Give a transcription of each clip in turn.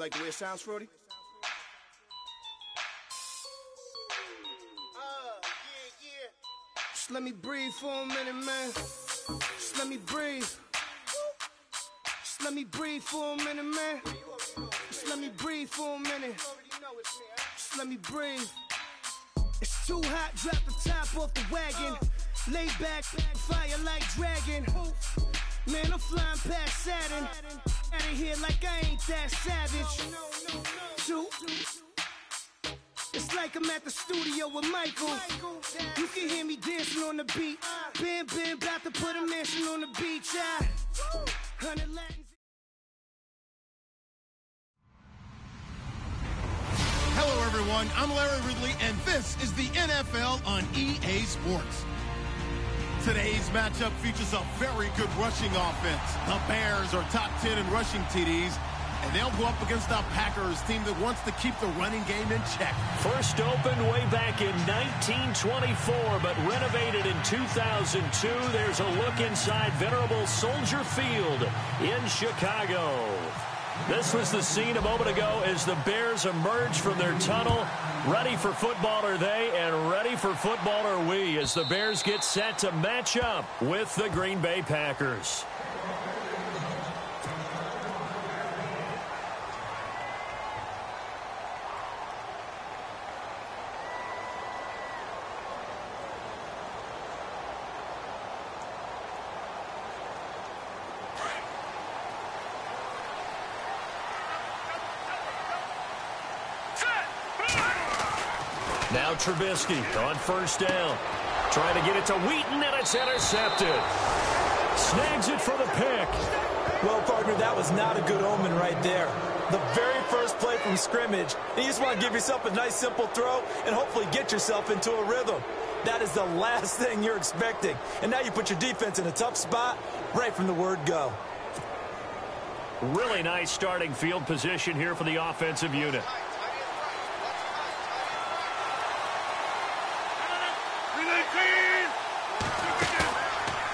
like the way it sounds, Frody? Just let me breathe for a minute, man. Just let me breathe. Just let me breathe for a minute, man. Just let me breathe for a minute. Just let me breathe. It's too hot, drop the top off the wagon. Lay back, fire like dragon. Man, I'm flying past Saturn. Out of here like I ain't that savage. Two. It's like I'm at the studio with Michael. You can hear me dancing on the beat. Bam, about to put a mansion on the beach. 100 Latins. Hello, everyone. I'm Larry Ridley, and this is the NFL on EA Sports. Today's matchup features a very good rushing offense. The Bears are top 10 in rushing TDs, and they'll go up against the Packers team that wants to keep the running game in check. First opened way back in 1924, but renovated in 2002. There's a look inside venerable Soldier Field in Chicago. This was the scene a moment ago as the Bears emerged from their tunnel. Ready for football are they, and ready for football are we, as the Bears get set to match up with the Green Bay Packers. Now Trubisky on first down. Trying to get it to Wheaton, and it's intercepted. Snags it for the pick. Well, partner, that was not a good omen right there. The very first play from scrimmage, you just want to give yourself a nice, simple throw and hopefully get yourself into a rhythm. That is the last thing you're expecting. And now you put your defense in a tough spot right from the word go. Really nice starting field position here for the offensive unit.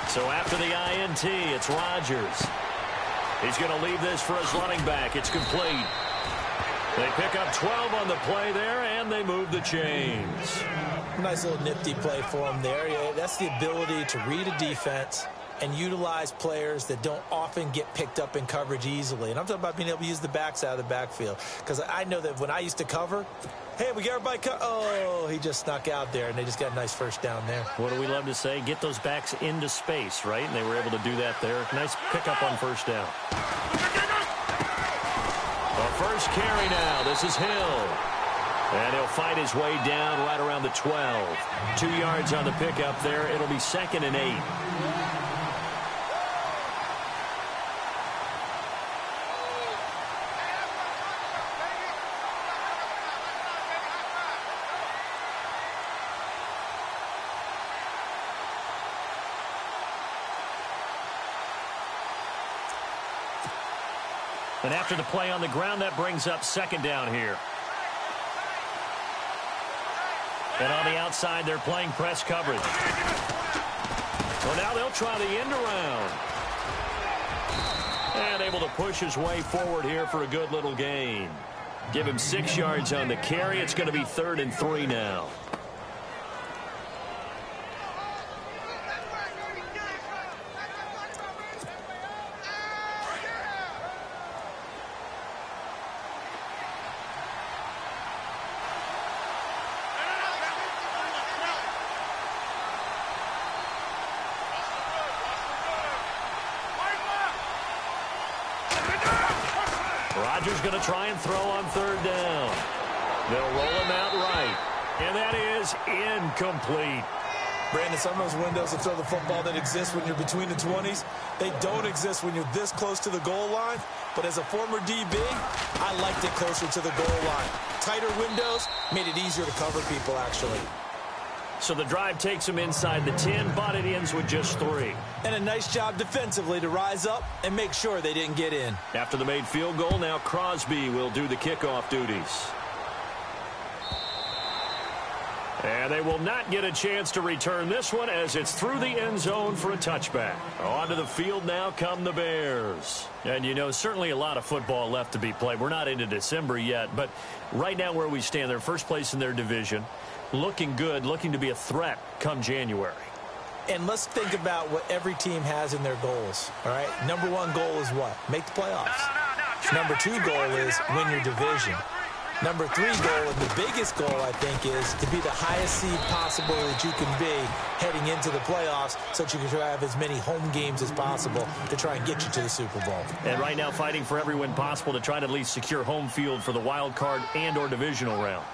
So after the INT, it's Rodgers. He's going to leave this for his running back. It's complete. They pick up 12 on the play there, and they move the chains. Nice little nifty play for him there. Yeah, that's the ability to read a defense and utilize players that don't often get picked up in coverage easily. And I'm talking about being able to use the backs out of the backfield. Because I know that when I used to cover, hey, we got everybody oh, he just snuck out there, and they just got a nice first down there. What do we love to say? Get those backs into space, right? And they were able to do that there. Nice pickup on first down. The first carry now. This is Hill. And he'll fight his way down right around the 12. 2 yards on the pickup there. It'll be 2nd and 8. And after the play on the ground, that brings up 2nd down here. And on the outside, they're playing press coverage. Well, now they'll try the end around. And able to push his way forward here for a good little gain. Give him 6 yards on the carry. It's going to be 3rd and 3 now. Rodgers going to try and throw on 3rd down. They'll roll him out right. And that is incomplete. Brandon, some of those windows to throw the football that exist when you're between the 20s, they don't exist when you're this close to the goal line. But as a former DB, I liked it closer to the goal line. Tighter windows made it easier to cover people, actually. So the drive takes him inside the 10, but it ends with just 3. And a nice job defensively to rise up and make sure they didn't get in. After the made field goal, now Crosby will do the kickoff duties. And they will not get a chance to return this one as it's through the end zone for a touchback. Onto the field now come the Bears. And, you know, certainly a lot of football left to be played. We're not into December yet, but right now where we stand, they're first place in their division, looking good, looking to be a threat come January. And let's think about what every team has in their goals, all right? Number one goal is what? Make the playoffs. Number two goal is win your division. Number three goal, and the biggest goal, I think, is to be the highest seed possible that you can be heading into the playoffs so that you can have as many home games as possible to try and get you to the Super Bowl. And right now fighting for every win possible to try to at least secure home field for the wild card and or divisional round.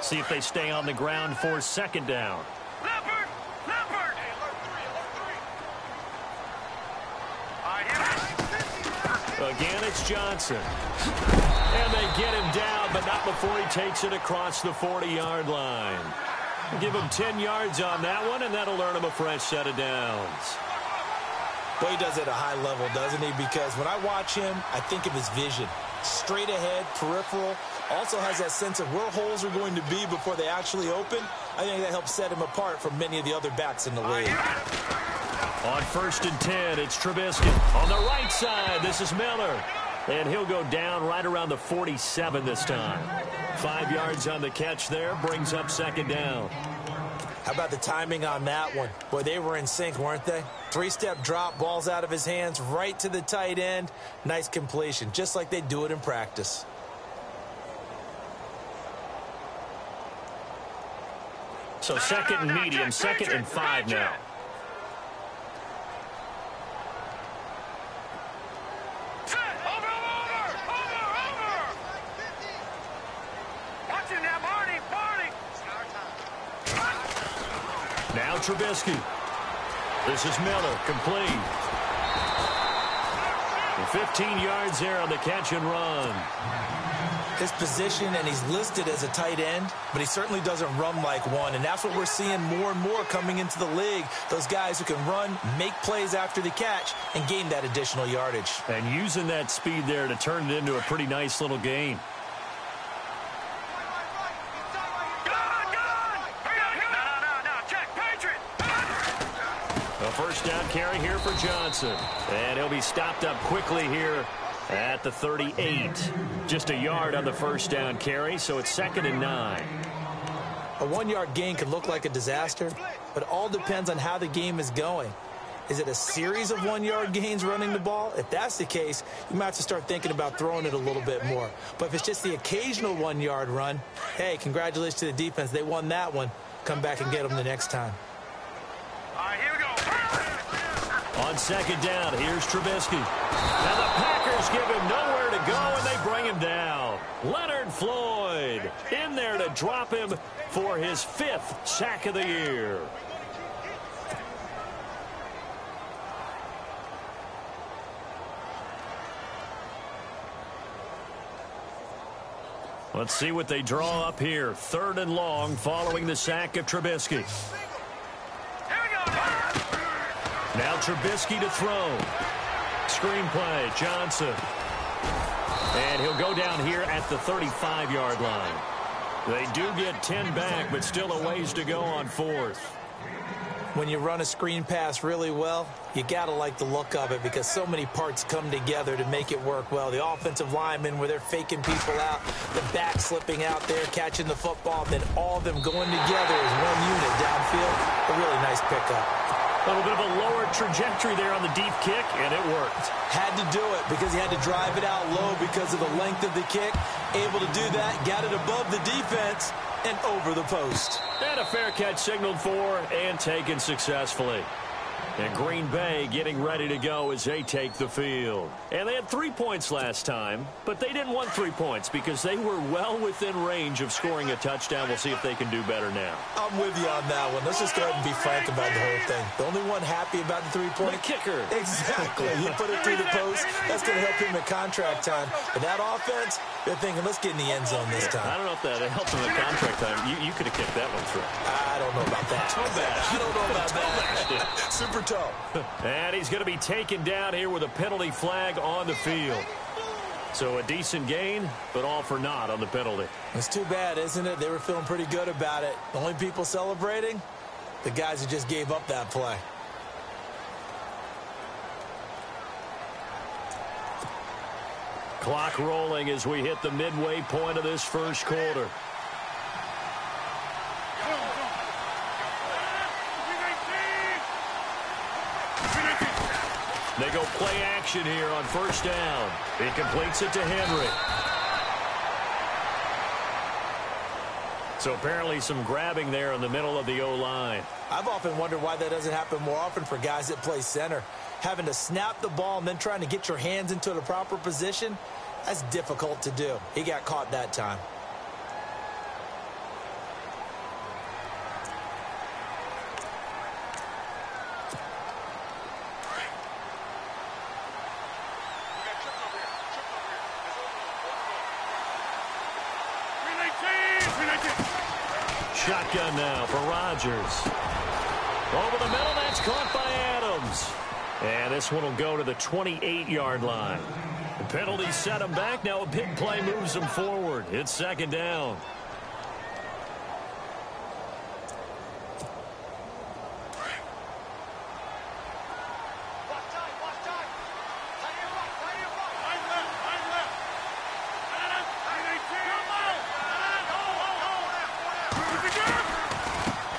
See if they stay on the ground for second down. Again, it's Johnson. And they get him down, but not before he takes it across the 40-yard line. Give him 10 yards on that one, and that'll earn him a fresh set of downs. Well, he does it at a high level, doesn't he? Because when I watch him, I think of his vision. Straight ahead, peripheral. Also has that sense of where holes are going to be before they actually open. I think that helps set him apart from many of the other backs in the league. On 1st and 10, it's Trubisky. On the right side, this is Miller. And he'll go down right around the 47 this time. 5 yards on the catch there, brings up second down. How about the timing on that one? Boy, they were in sync, weren't they? 3-step drop, balls out of his hands, right to the tight end. Nice completion, just like they do it in practice. So second and medium, 2nd and 5 now. Now Trubisky. This is Miller, complete. 15 yards there on the catch and run. His position, and he's listed as a tight end, but he certainly doesn't run like one, and that's what we're seeing more and more coming into the league. Those guys who can run, make plays after the catch, and gain that additional yardage. And using that speed there to turn it into a pretty nice little gain. A first down carry here for Johnson. And he'll be stopped up quickly here at the 38. Just a yard on the first down carry, so it's 2nd and 9. A 1-yard gain could look like a disaster, but it all depends on how the game is going. Is it a series of 1-yard gains running the ball? If that's the case, you might have to start thinking about throwing it a little bit more. But if it's just the occasional 1-yard run, hey, congratulations to the defense. They won that one. Come back and get them the next time. All right, here we go. On second down, here's Trubisky. And the Packers give him nowhere to go, and they bring him down. Leonard Floyd in there to drop him for his 5th sack of the year. Let's see what they draw up here. 3rd and long following the sack of Trubisky. Now Trubisky to throw. Screenplay, Johnson. And he'll go down here at the 35-yard line. They do get 10 back, but still a ways to go on 4th. When you run a screen pass really well, you got to like the look of it because so many parts come together to make it work well. The offensive linemen where they're faking people out, the back slipping out there, catching the football, then all of them going together as one unit downfield. A really nice pickup. A little bit of a lower trajectory there on the deep kick, and it worked. Had to do it because he had to drive it out low because of the length of the kick. Able to do that, got it above the defense and over the post. And a fair catch signaled for and taken successfully. And Green Bay getting ready to go as they take the field. And they had 3 points last time, but they didn't want 3 points because they were well within range of scoring a touchdown. We'll see if they can do better now. I'm with you on that one. Let's just go ahead and be frank about the whole thing. The only one happy about the 3-point? The kicker. Exactly. He put it through the post. That's going to help him in contract time. But that offense, they're thinking, let's get in the end zone this time. I don't know if that helped him in contract time. You could have kicked that one through. I don't know about that. I don't know about that. Super tough. And he's going to be taken down here with a penalty flag on the field. So a decent gain, but all for naught on the penalty. It's too bad, isn't it? They were feeling pretty good about it. The only people celebrating, the guys who just gave up that play. Clock rolling as we hit the midway point of this first quarter. They go play action here on first down. He completes it to Henry. So apparently some grabbing there in the middle of the O-line. I've often wondered why that doesn't happen more often for guys that play center. Having to snap the ball and then trying to get your hands into the proper position, that's difficult to do. He got caught that time. Shotgun now for Rodgers. Over the middle, that's caught by Adams. And this one will go to the 28-yard line. The penalty set him back. Now a big play moves him forward. It's second down.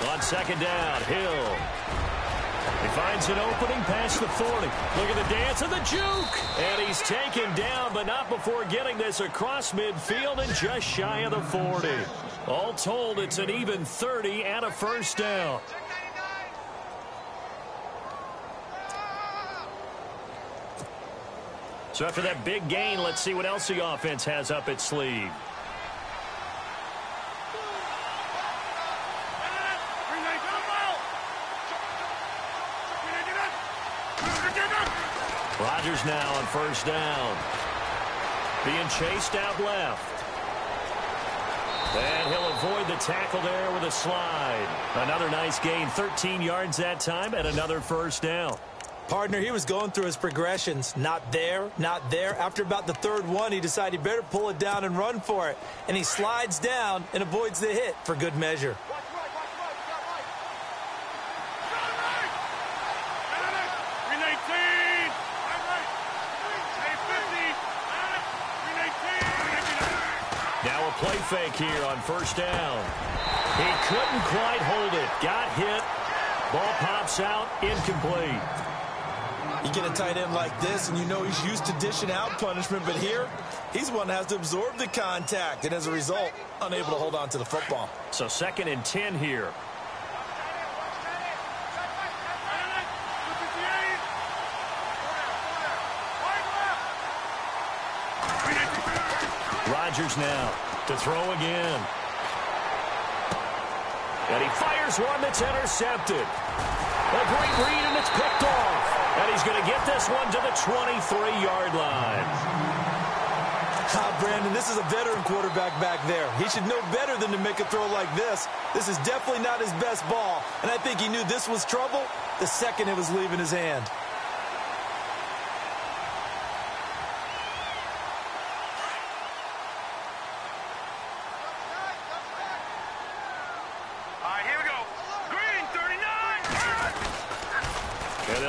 On second down, Hill. He finds an opening past the 40. Look at the dance of the juke. And he's taken down, but not before getting this across midfield and just shy of the 40. All told, it's an even 30 and a first down. So after that big gain, let's see what else the offense has up its sleeve. Rodgers now on first down. Being chased out left. And he'll avoid the tackle there with a slide. Another nice gain, 13 yards that time, and another first down. Partner, he was going through his progressions. Not there, not there. After about the third one, he decided he better pull it down and run for it. And he slides down and avoids the hit for good measure. Now a play fake here on first down. He couldn't quite hold it. Got hit. Ball pops out. Incomplete. You get a tight end like this, and you know he's used to dishing out punishment, but here, he's one that has to absorb the contact, and as a result, unable to hold on to the football. So 2nd and 10 here. Rodgers now to throw again. And he fires one that's intercepted. A great read, and it's picked off. And he's going to get this one to the 23-yard line. Brandon, this is a veteran quarterback back there. He should know better than to make a throw like this. This is definitely not his best ball, and I think he knew this was trouble the second it was leaving his hand.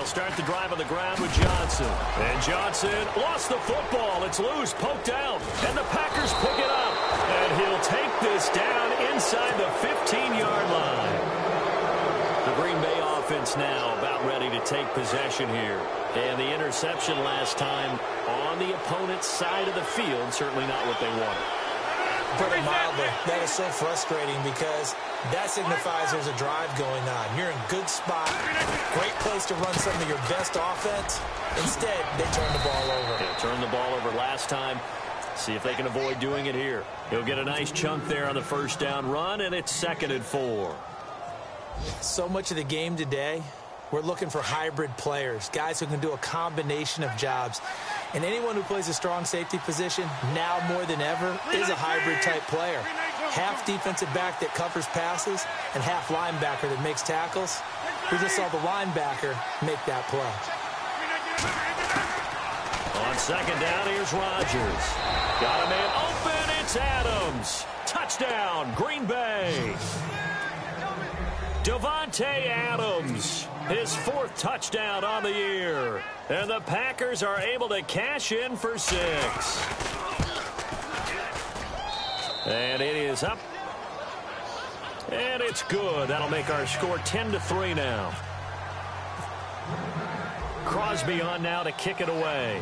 Start the drive on the ground with Johnson. And Johnson lost the football. It's loose, poked out, and the Packers pick it up. And he'll take this down inside the 15-yard line. The Green Bay offense now about ready to take possession here. And the interception last time on the opponent's side of the field, certainly not what they wanted. Put it mildly, that is so frustrating because that signifies there's a drive going on. You're in good spot, great place to run some of your best offense. Instead, they turn the ball over. Yeah, turned the ball over last time. See if they can avoid doing it here. He'll get a nice chunk there on the first down run, and it's 2nd and 4. So much of the game today, we're looking for hybrid players, guys who can do a combination of jobs. And anyone who plays a strong safety position, now more than ever, is a hybrid-type player. Half defensive back that covers passes and half linebacker that makes tackles. We just saw the linebacker make that play. On second down, here's Rodgers. Got a man open. It's Adams. Touchdown, Green Bay. Davante Adams, his 4th touchdown on the year. And the Packers are able to cash in for 6. And it is up. And it's good. That'll make our score 10-3 now. Crosby on now to kick it away.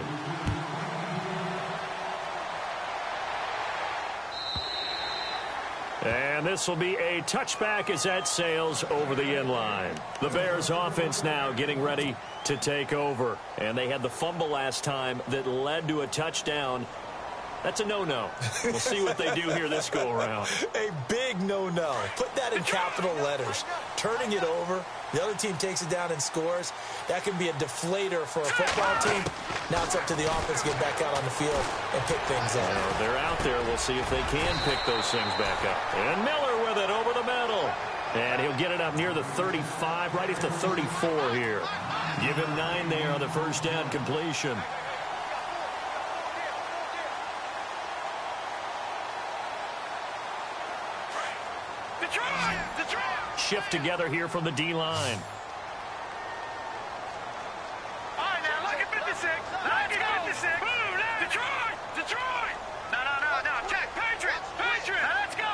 And this will be a touchback as that sails over the end line. The Bears offense now getting ready to take over. And they had the fumble last time that led to a touchdown. That's a no-no. We'll see what they do here this go-around. A big no-no. Put that in capital letters. Turning it over, the other team takes it down and scores. That can be a deflator for a football team. Now it's up to the offense to get back out on the field and pick things up. They're out there. We'll see if they can pick those things back up. And Miller with it over the middle. And he'll get it up near the 35, right at the 34 here. Give him 9 there on the first down completion. Shift together here from the D-line. All right, now look at 56. Look at 56. Boom, Detroit. Detroit. No. Check. Patriots. Now let's go.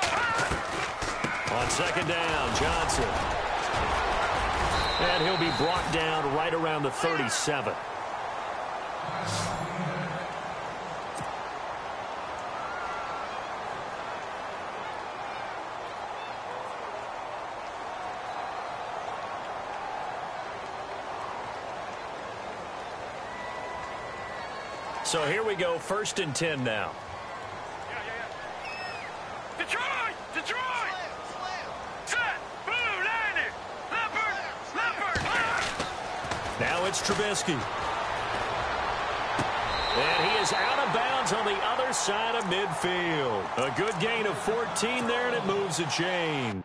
On second down, Johnson. And he'll be brought down right around the 37. So here we go, 1st and 10 now. Detroit. Set. Boom, landed. Leopard. Now it's Trubisky. And he is out of bounds on the other side of midfield. A good gain of 14 there, and it moves the chain.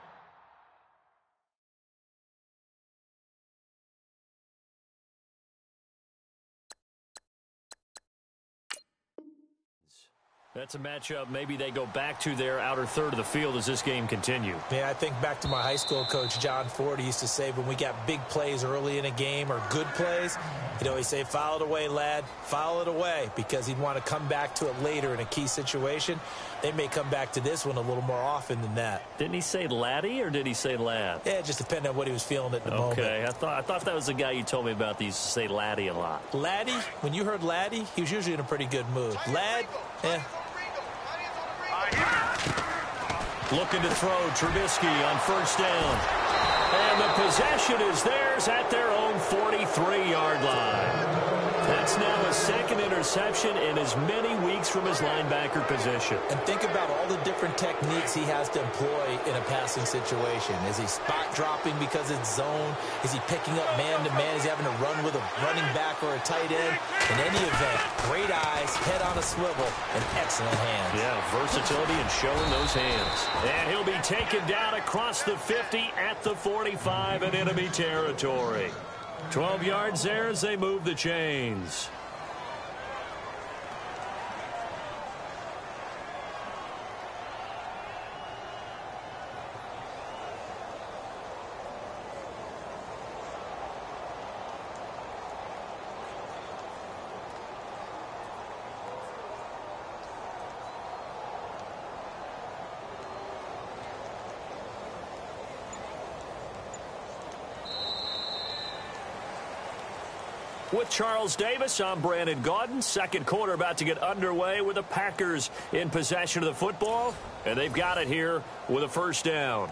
That's a matchup maybe they go back to their outer third of the field as this game continues. Yeah, I think back to my high school coach, John Ford. He used to say when we got big plays early in a game or good plays, he'd say, foul it away, lad, foul it away, because he'd want to come back to it later in a key situation. They may come back to this one a little more often than that. Didn't he say laddie or did he say lad? Yeah, it just depended on what he was feeling at the moment. Okay, I thought that was the guy you told me about that used to say laddie a lot. Laddie, when you heard laddie, he was usually in a pretty good mood. Lad, Looking to throw, Trubisky on first down. And the possession is theirs at their own 43-yard line. That's now a 2nd interception in as many weeks from his linebacker position. And think about all the different techniques he has to employ in a passing situation. Is he spot dropping because it's zone? Is he picking up man-to-man? Is he having to run with a running back or a tight end? In any event, great eyes, head on a swivel, and excellent hands. Yeah, versatility and showing those hands. And he'll be taken down across the 50 at the 45 in enemy territory. 12 yards there as they move the chains. With Charles Davis, I'm Brandon Gaudin. Second quarter about to get underway with the Packers in possession of the football. And they've got it here with a first down.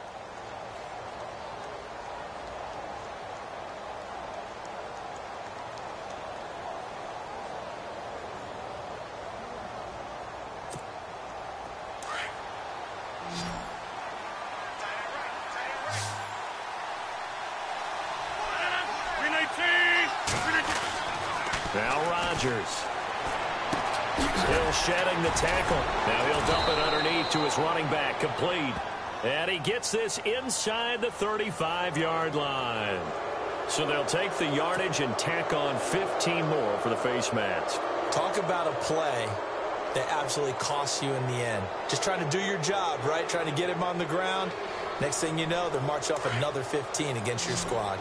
Now Rodgers. Still shedding the tackle. Now he'll dump it underneath to his running back. Complete. And he gets this inside the 35-yard line. So they'll take the yardage and tack on 15 more for the face mask. Talk about a play that absolutely costs you in the end. Just trying to do your job, right? Trying to get him on the ground. Next thing you know, they're marching off another 15 against your squad.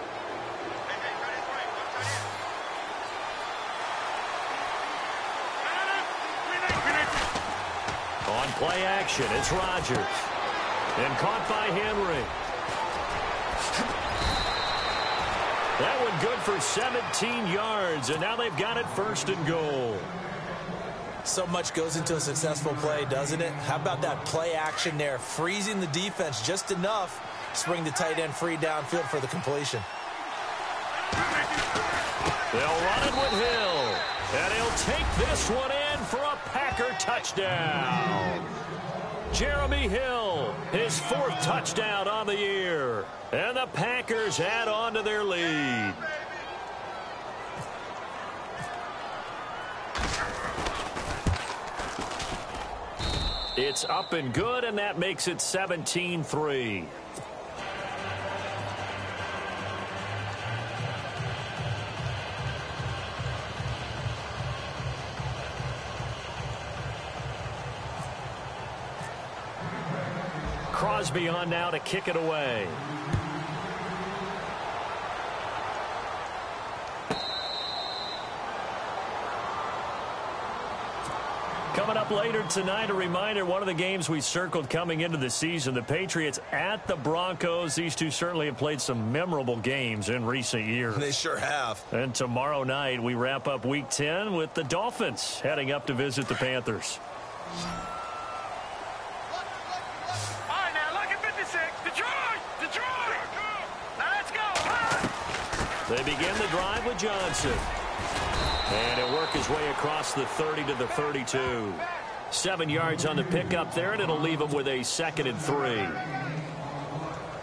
On play action, it's Rodgers. And caught by Henry. That one good for 17 yards, and now they've got it 1st and goal. So much goes into a successful play, doesn't it? How about that play action there, freezing the defense just enough to bring the tight end free downfield for the completion. They'll run it with Hill, and he'll take this one in for a Packer touchdown. Jeremy Hill, his 4th touchdown on the year, and the Packers add on to their lead. It's up and good, and that makes it 17-3. Crosby on now to kick it away. Coming up later tonight, a reminder, one of the games we circled coming into the season, the Patriots at the Broncos. These two certainly have played some memorable games in recent years. They sure have. And tomorrow night, we wrap up Week 10 with the Dolphins heading up to visit the Panthers. All right, now look at 56. Detroit! Now let's go! They begin the drive with Johnson. And he'll work his way across the 30 to the 32. 7 yards on the pickup there, and it'll leave him with a 2nd and 3.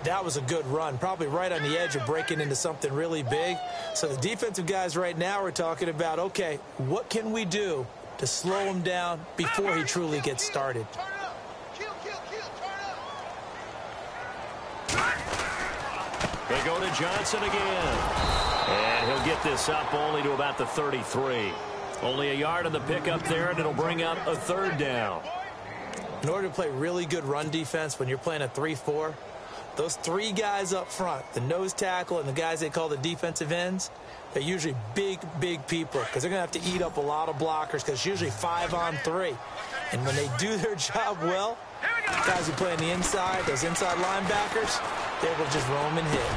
That was a good run, probably right on the edge of breaking into something really big. So the defensive guys right now are talking about, okay, what can we do to slow him down before he truly gets started? They go to Johnson again. And he'll get this up only to about the 33. Only a yard on the pickup there, and it'll bring up a 3rd down. In order to play really good run defense when you're playing a 3-4, those 3 guys up front, the nose tackle and the guys they call the defensive ends, they're usually big people because they're going to have to eat up a lot of blockers because it's usually 5 on 3. And when they do their job well, guys who play on the inside, those inside linebackers, they will just roam and hit.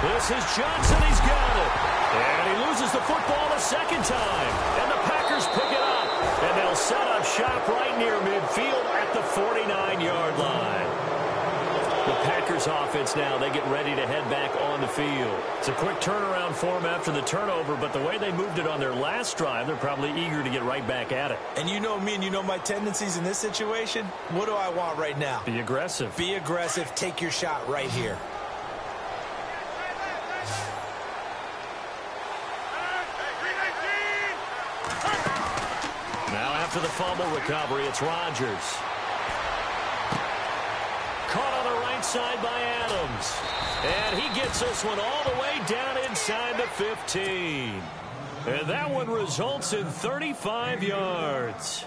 This is Johnson. He's got it. And he loses the football a 2nd time. And the Packers pick it up. And they'll set up shop right near midfield at the 49-yard line. The Packers offense now, they get ready to head back on the field. It's a quick turnaround for them after the turnover, but the way they moved it on their last drive, they're probably eager to get right back at it. And you know me and you know my tendencies in this situation. What do I want right now? Be aggressive. Be aggressive. Take your shot right here. Now after the fumble recovery, it's Rodgers. Caught on the right side by Adams. And he gets this one all the way down inside the 15. And that one results in 35 yards.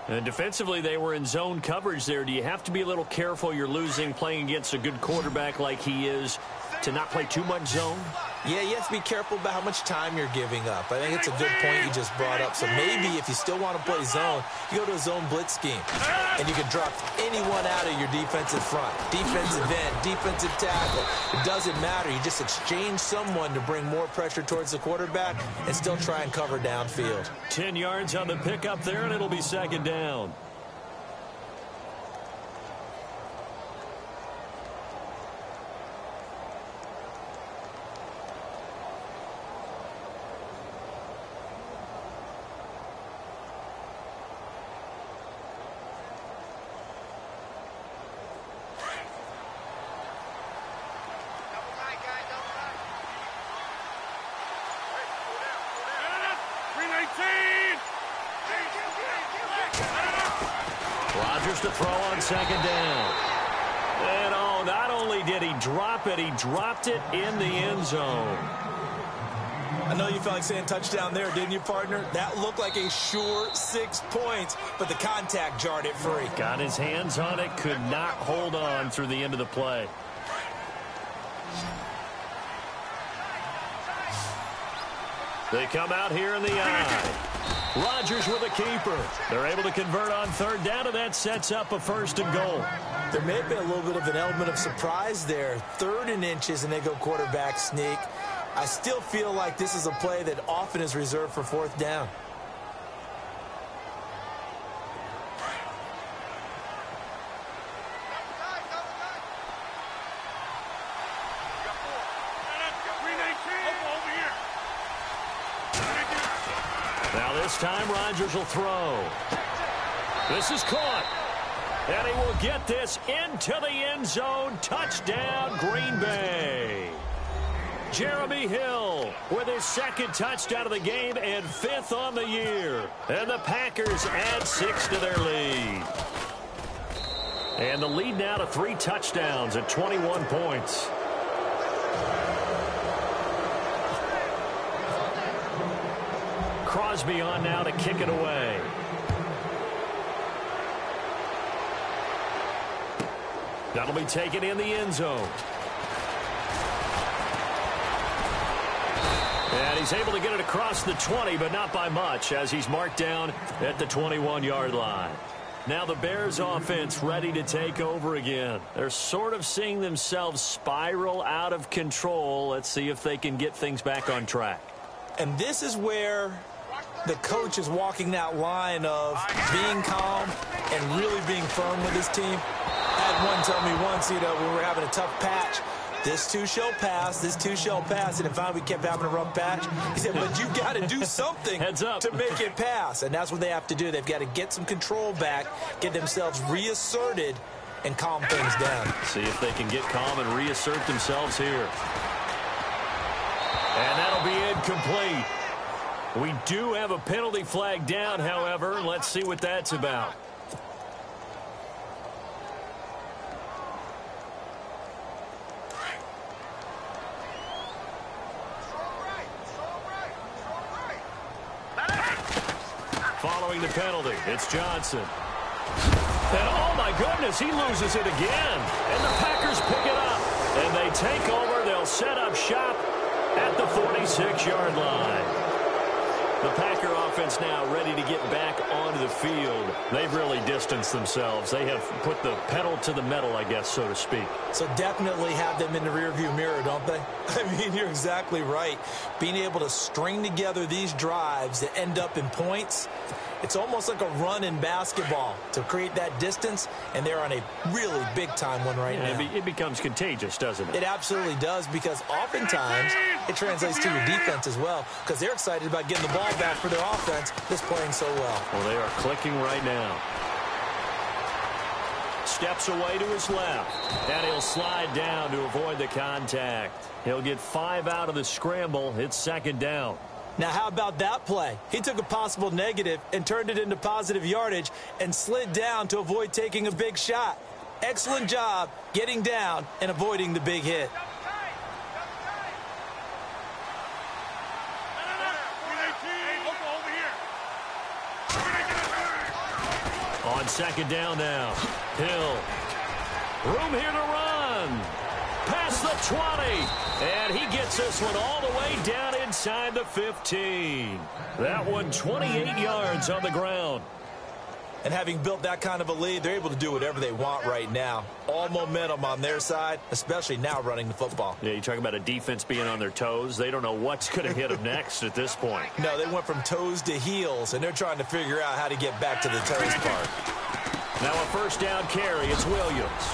And defensively, they were in zone coverage there. Do you have to be a little careful? You're losing playing against a good quarterback like he is to not play too much zone? Yeah, you have to be careful about how much time you're giving up. I think it's a good point you just brought up. So maybe if you still want to play zone, you go to a zone blitz scheme. And you can drop anyone out of your defensive front. Defensive end, defensive tackle. It doesn't matter. You just exchange someone to bring more pressure towards the quarterback and still try and cover downfield. 10 yards on the pickup there, and it'll be 2nd down. Rodgers to throw on 2nd down. And not only did he drop it, he dropped it in the end zone. I know you felt like saying touchdown there, didn't you, partner? That looked like a sure 6 points, but the contact jarred it free. Got his hands on it, could not hold on through the end of the play. They come out here in the eye. Rodgers with a keeper. They're able to convert on third down, and that sets up a 1st and goal. There may have been a little bit of an element of surprise there. 3rd and inches, and they go quarterback sneak. I still feel like this is a play that often is reserved for 4th down. Now this time Rodgers will throw. This is caught. And he will get this into the end zone. Touchdown, Green Bay. Jeremy Hill with his 2nd touchdown of the game and 5th on the year. And the Packers add 6 to their lead. And the lead now to 3 touchdowns at 21 points. Crosby on now to kick it away. That'll be taken in the end zone. And he's able to get it across the 20, but not by much, as he's marked down at the 21-yard line. Now the Bears offense ready to take over again. They're sort of seeing themselves spiral out of control. Let's see if they can get things back on track. And this is where the coach is walking that line of being calm and really being firm with his team. I had one tell me once, when we were having a tough patch, this too shall pass, this too shall pass. And finally we kept having a rough patch. He said, but you got to do something to make it pass. And that's what they have to do. They've got to get some control back, get themselves reasserted, and calm things down. See if they can get calm and reassert themselves here. And that'll be incomplete. We do have a penalty flag down, however. Let's see what that's about. Following the penalty, it's Johnson. And oh my goodness, he loses it again. And the Packers pick it up. And they take over. They'll set up shop at the 46-yard line. The Packer offense now ready to get back onto the field. They've really distanced themselves. They have put the pedal to the metal, I guess, so to speak. So definitely have them in the rearview mirror, don't they? I mean, you're exactly right. Being able to string together these drives that end up in points, it's almost like a run in basketball to create that distance, and they're on a really big-time one right now. It becomes contagious, doesn't it? It absolutely does, because oftentimes it translates to your defense as well, because they're excited about getting the ball back for their offense that's playing so well. Well, they are clicking right now. Steps away to his left, and he'll slide down to avoid the contact. He'll get 5 out of the scramble. It's 2nd down. Now, how about that play? He took a possible negative and turned it into positive yardage and slid down to avoid taking a big shot. Excellent job getting down and avoiding the big hit. On 2nd down now, Hill. Room here to run. Past the 20. And he gets this one all the way down inside the 15. That one 28 yards on the ground. And having built that kind of a lead, they're able to do whatever they want right now. All momentum on their side, especially now running the football. Yeah, you talk about a defense being on their toes. They don't know what's going to hit them next at this point. No, they went from toes to heels, and they're trying to figure out how to get back to the toes part. Now a 1st down carry. It's Williams.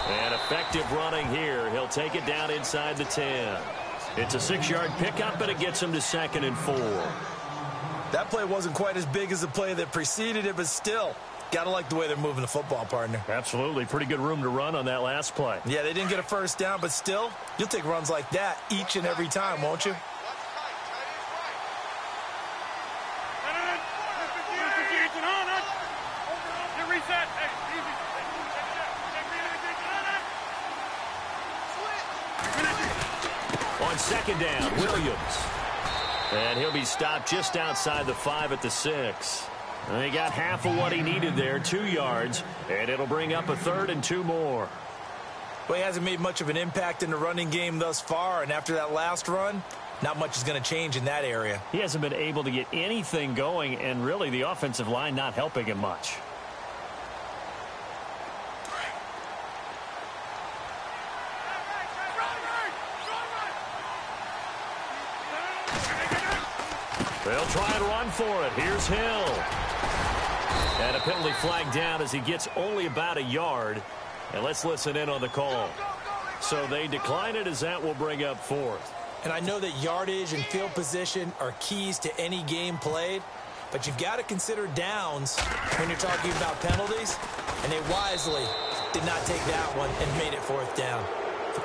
And effective running here. He'll take it down inside the 10. It's a 6-yard pickup, but it gets him to 2nd and 4. That play wasn't quite as big as the play that preceded it, but still, got to like the way they're moving the football, partner. Absolutely. Pretty good room to run on that last play. Yeah, they didn't get a 1st down, but still, you'll take runs like that each and every time, won't you? On on second down, Williams. And he'll be stopped just outside the 5 at the 6. And he got half of what he needed there, 2 yards, and it'll bring up a 3rd and 2 more. Well, he hasn't made much of an impact in the running game thus far, and after that last run, not much is going to change in that area. He hasn't been able to get anything going, and really the offensive line not helping him much. They'll try and run for it. Here's Hill. And a penalty flag down as he gets only about a yard. And let's listen in on the call. So they decline it as that will bring up 4th. And I know that yardage and field position are keys to any game played, but you've got to consider downs when you're talking about penalties, and they wisely did not take that one and made it 4th down.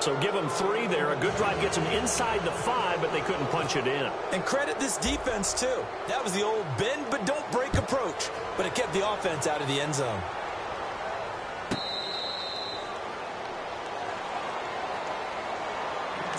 So give them 3 there. A good drive gets them inside the 5, but they couldn't punch it in. And credit this defense, too. That was the old bend but don't break approach, but it kept the offense out of the end zone.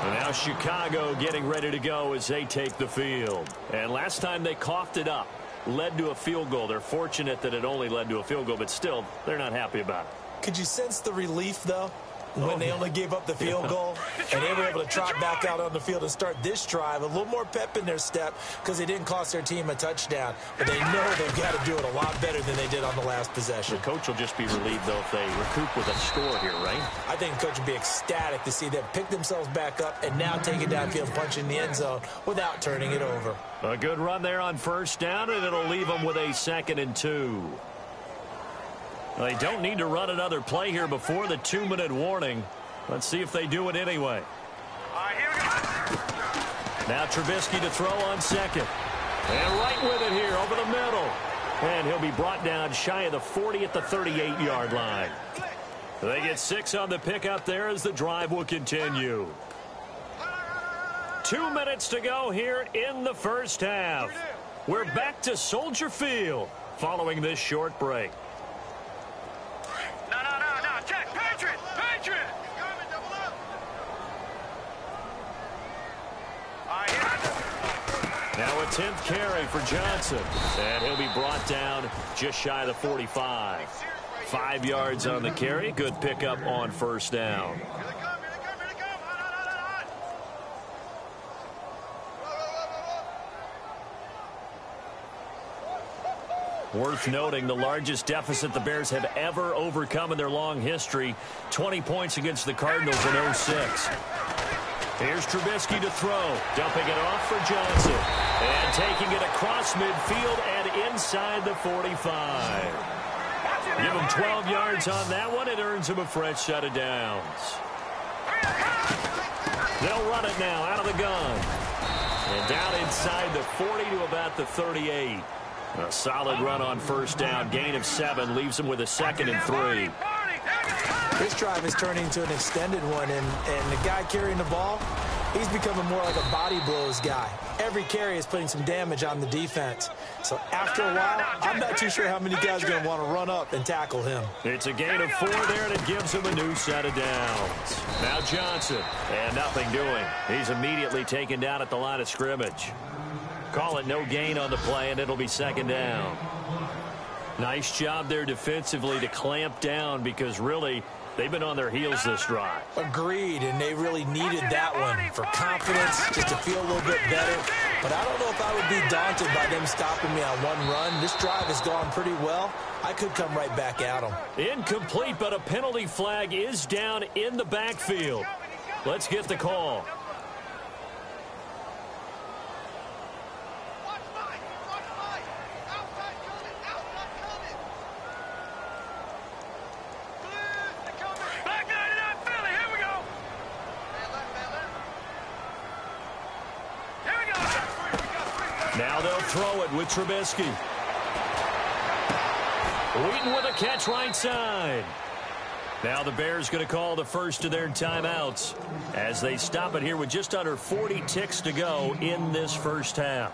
And now Chicago getting ready to go as they take the field. And last time they coughed it up, led to a field goal. They're fortunate that it only led to a field goal, but still, they're not happy about it. Could you sense the relief, though, when they only gave up the field goal and they were able to trot back out on the field and start this drive? A little more pep in their step because they didn't cost their team a touchdown, but they know they've got to do it a lot better than they did on the last possession. The coach will just be relieved, though, if they recoup with a score here, right? I think the coach would be ecstatic to see them pick themselves back up and now take it downfield, punch in the end zone without turning it over. A good run there on 1st down, and it'll leave them with a 2nd and 2. They don't need to run another play here before the 2-minute warning. Let's see if they do it anyway. All right, here we go. Now Trubisky to throw on 2nd. And right with it here over the middle. And he'll be brought down shy of the 40 at the 38-yard line. They get 6 on the pickup there as the drive will continue. 2 minutes to go here in the first half. We're back to Soldier Field following this short break. No. Check. Patriot. Now a 10th carry for Johnson. And he'll be brought down just shy of the 45. 5 yards on the carry. Good pickup on 1st down. Worth noting, the largest deficit the Bears have ever overcome in their long history. 20 points against the Cardinals in 06. Here's Trubisky to throw. Dumping it off for Johnson. And taking it across midfield and inside the 45. Give him 12 yards on that one. It earns him a fresh set of downs. They'll run it now out of the gun. And down inside the 40 to about the 38. A solid run on 1st down. Gain of 7 leaves him with a 2nd and 3. This drive is turning into an extended one, and the guy carrying the ball, he's becoming more like a body blows guy. Every carry is putting some damage on the defense. So after a while, I'm not too sure how many guys are going to want to run up and tackle him. It's a gain of 4 there, and it gives him a new set of downs. Now Johnson, and nothing doing. He's immediately taken down at the line of scrimmage. Call it no gain on the play, and it'll be 2nd down. Nice job there defensively to clamp down because really they've been on their heels this drive. Agreed, and they really needed that one for confidence, just to feel a little bit better. But I don't know if I would be daunted by them stopping me on one run. This drive has gone pretty well. I could come right back at them. Incomplete, but a penalty flag is down in the backfield. Let's get the call. Now they'll throw it with Trubisky. Wheaton with a catch right side. Now the Bears going to call the first of their timeouts as they stop it here with just under 40 ticks to go in this first half.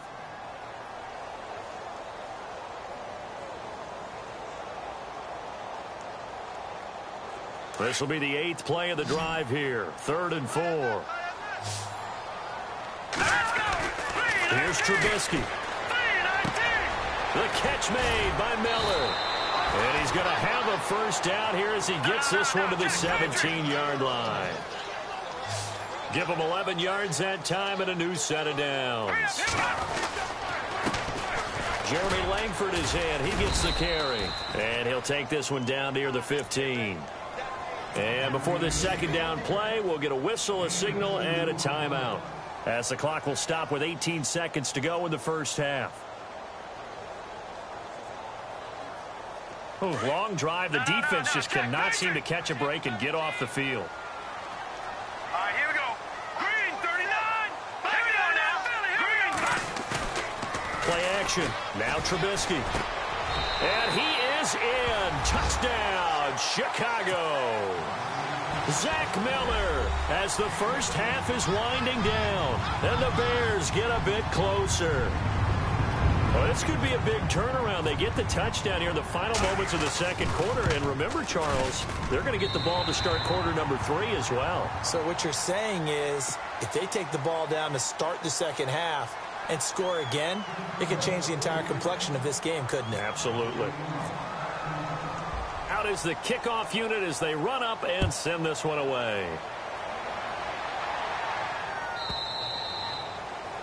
This will be the 8th play of the drive here. 3rd and 4. Let's go. Here's Trubisky. The catch made by Miller. And he's going to have a first down here as he gets this one to the 17-yard line. Give him 11 yards that time and a new set of downs. Jeremy Langford is in. He gets the carry. And he'll take this one down near the 15. And before this second down play, we'll get a whistle, a signal, and a timeout, as the clock will stop with 18 seconds to go in the first half. Long drive. The defense just cannot seem to catch a break and get off the field. All right, here we go. Green, 39. Here we go now. Green. Play action. Now Trubisky. And he is in. Touchdown, Chicago. Zach Miller as the first half is winding down. And the Bears get a bit closer. Well, this could be a big turnaround. They get the touchdown here in the final moments of the second quarter. And remember, Charles, they're going to get the ball to start quarter number 3 as well. So what you're saying is if they take the ball down to start the second half and score again, it could change the entire complexion of this game, couldn't it? Absolutely. Out is the kickoff unit as they run up and send this one away.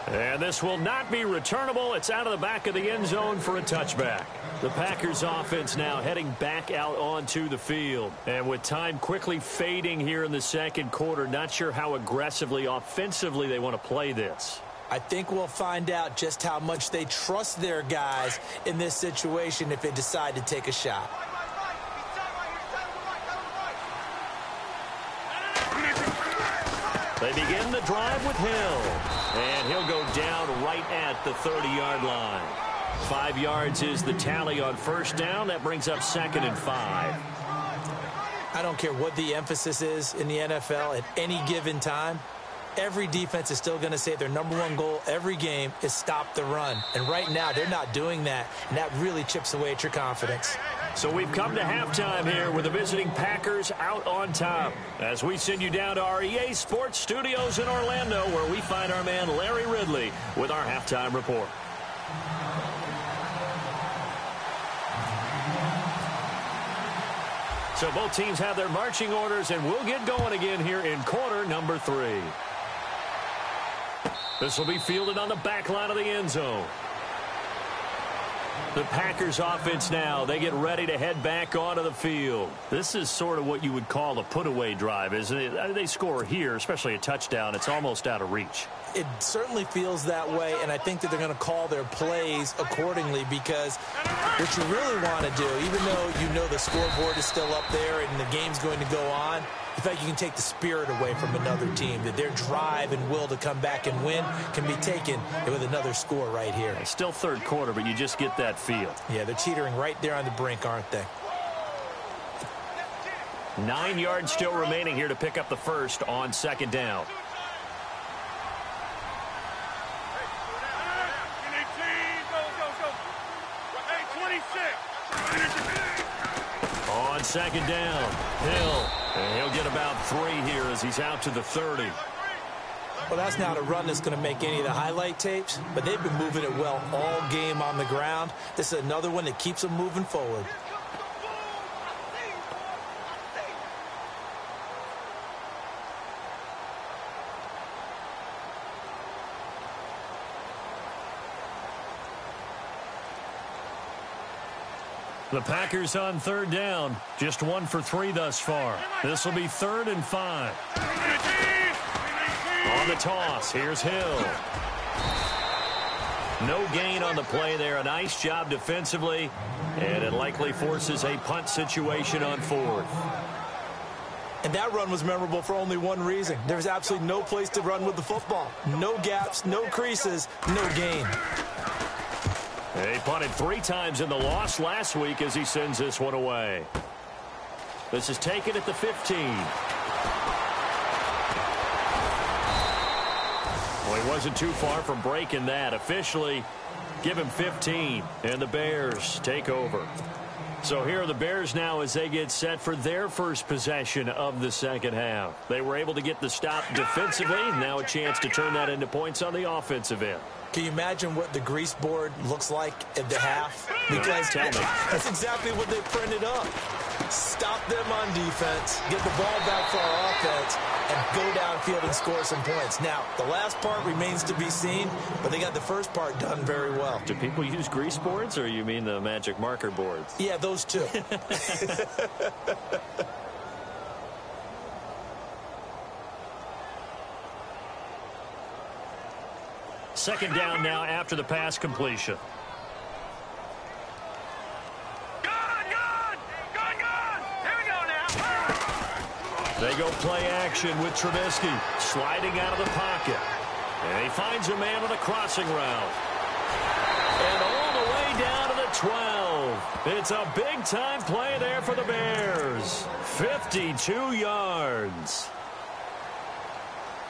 And this will not be returnable. It's out of the back of the end zone for a touchback. The Packers offense now heading back out onto the field. And with time quickly fading here in the second quarter, not sure how aggressively, offensively they want to play this. I think we'll find out just how much they trust their guys in this situation if they decide to take a shot. They begin the drive with Hill. And he'll go down right at the 30-yard line. 5 yards is the tally on first down. That brings up 2nd and 5. I don't care what the emphasis is in the NFL at any given time. Every defense is still going to say their #1 goal every game is stop the run. And right now, they're not doing that, and that really chips away at your confidence. So we've come to halftime here with the visiting Packers out on top, as we send you down to our EA Sports Studios in Orlando, where we find our man Larry Ridley with our halftime report. So both teams have their marching orders, and we'll get going again here in quarter number 3. This will be fielded on the back line of the end zone. The Packers offense now, they get ready to head back onto the field. This is sort of what you would call a put-away drive, isn't it? They score here, especially a touchdown. It's almost out of reach. It certainly feels that way, and I think that they're going to call their plays accordingly, because what you really want to do, even though you know the scoreboard is still up there and the game's going to go on, in fact, you can take the spirit away from another team, that their drive and will to come back and win can be taken with another score right here. It's still third quarter, but you just get that feel. Yeah, they're teetering right there on the brink, aren't they? 9 yards still remaining here to pick up the first on second down. On second down, Hill. And he'll get about 3 here as he's out to the 30. Well, that's not a run that's going to make any of the highlight tapes, but they've been moving it well all game on the ground. This is another one that keeps them moving forward. The Packers on third down. Just 1 for 3 thus far. This will be 3rd and 5. On the toss, here's Hill. No gain on the play there. A nice job defensively. And it likely forces a punt situation on 4th. And that run was memorable for only one reason. There was absolutely no place to run with the football. No gaps, no creases, no gain. They punted 3 times in the loss last week as he sends this one away. This is taken at the 15. Well, he wasn't too far from breaking that. Officially, give him 15, and the Bears take over. So here are the Bears now as they get set for their first possession of the second half. They were able to get the stop defensively. Now a chance to turn that into points on the offensive end. Can you imagine what the grease board looks like at the half? Because that's exactly what they printed up. Stop them on defense, get the ball back for our offense, and go downfield and score some points. Now, the last part remains to be seen, but they got the first part done very well. Do people use grease boards, or you mean the magic marker boards? Yeah, those two. Second down now after the pass completion. They go play action with Trubisky sliding out of the pocket. And he finds a man on a crossing route. And all the way down to the 12. It's a big-time play there for the Bears. 52 yards.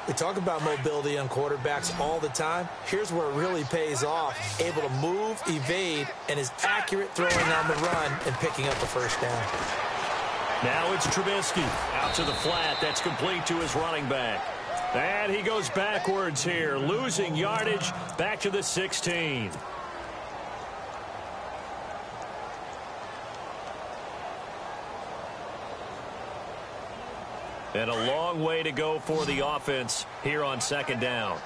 We talk about mobility on quarterbacks all the time. Here's where it really pays off. Able to move, evade, and is accurate throwing on the run and picking up the first down. Now it's Trubisky out to the flat. That's complete to his running back. And he goes backwards here, losing yardage back to the 16. And a long way to go for the offense here on second down.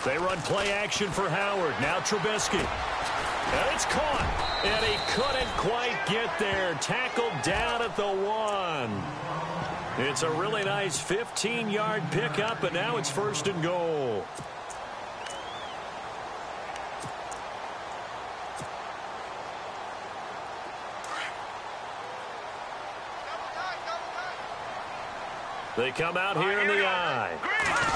They run play action for Howard. Now Trubisky. And it's caught. And he couldn't quite get there. Tackled down at the 1. It's a really nice 15-yard pickup, and now it's first and goal. They come out here in the eye.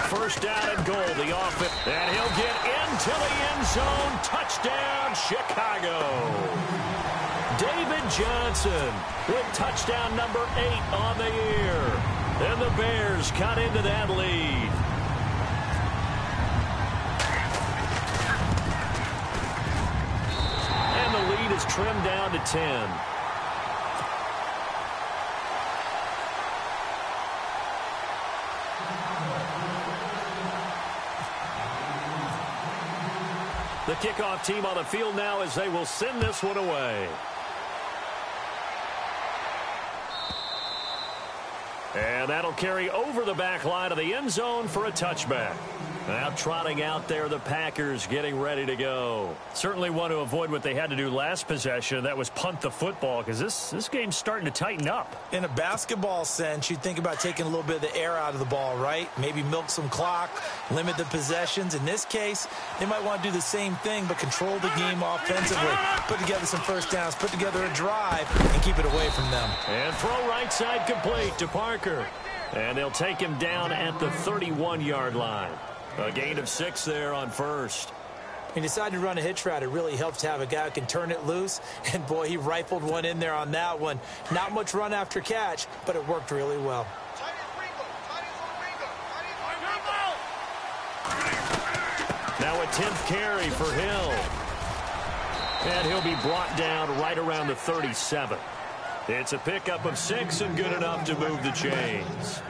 First down and goal, the offense. And he'll get into the end zone. Touchdown, Chicago. David Johnson with touchdown number 8 on the year. And the Bears cut into that lead. And the lead is trimmed down to 10. The kickoff team on the field now as they will send this one away. And that'll carry over the back line of the end zone for a touchback. Now trotting out there, the Packers getting ready to go. Certainly want to avoid what they had to do last possession. That was punt the football, because this game's starting to tighten up. In a basketball sense, you think about taking a little bit of the air out of the ball, right? Maybe milk some clock, limit the possessions. In this case, they might want to do the same thing, but control the game offensively. Put together some first downs, put together a drive, and keep it away from them. And throw right side complete to Parker. And they'll take him down at the 31-yard line. A gain of 6 there on first. He decided to run a hitch route. It really helps to have a guy who can turn it loose. And, boy, he rifled one in there on that one. Not much run after catch, but it worked really well. Now a 10th carry for Hill. And he'll be brought down right around the 37. It's a pickup of 6 and good enough to move the chains.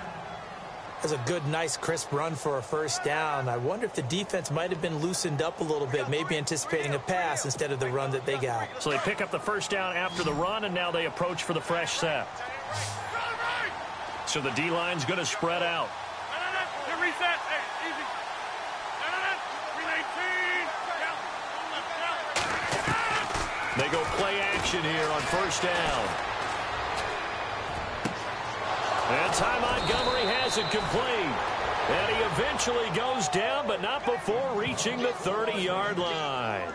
That's a good, nice, crisp run for a first down. I wonder if the defense might have been loosened up a little bit, maybe anticipating a pass instead of the run that they got. So they pick up the first down after the run, and now they approach for the fresh set. So the D-line's going to spread out. They go play action here on first down. And Ty Montgomery has it complete. And he eventually goes down, but not before reaching the 30-yard line.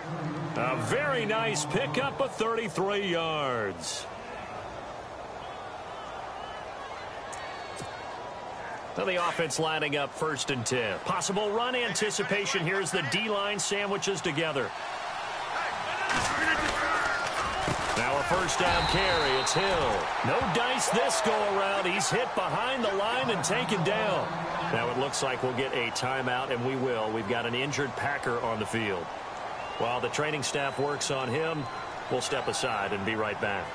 A very nice pickup of 33 yards. Now the offense lining up first and 10. Possible run anticipation. Here's the D-line sandwiches together. Now a first down carry. It's Hill. No dice this go-around. He's hit behind the line and taken down. Now it looks like we'll get a timeout, and we will. We've got an injured Packer on the field. While the training staff works on him, We'll step aside and be right back.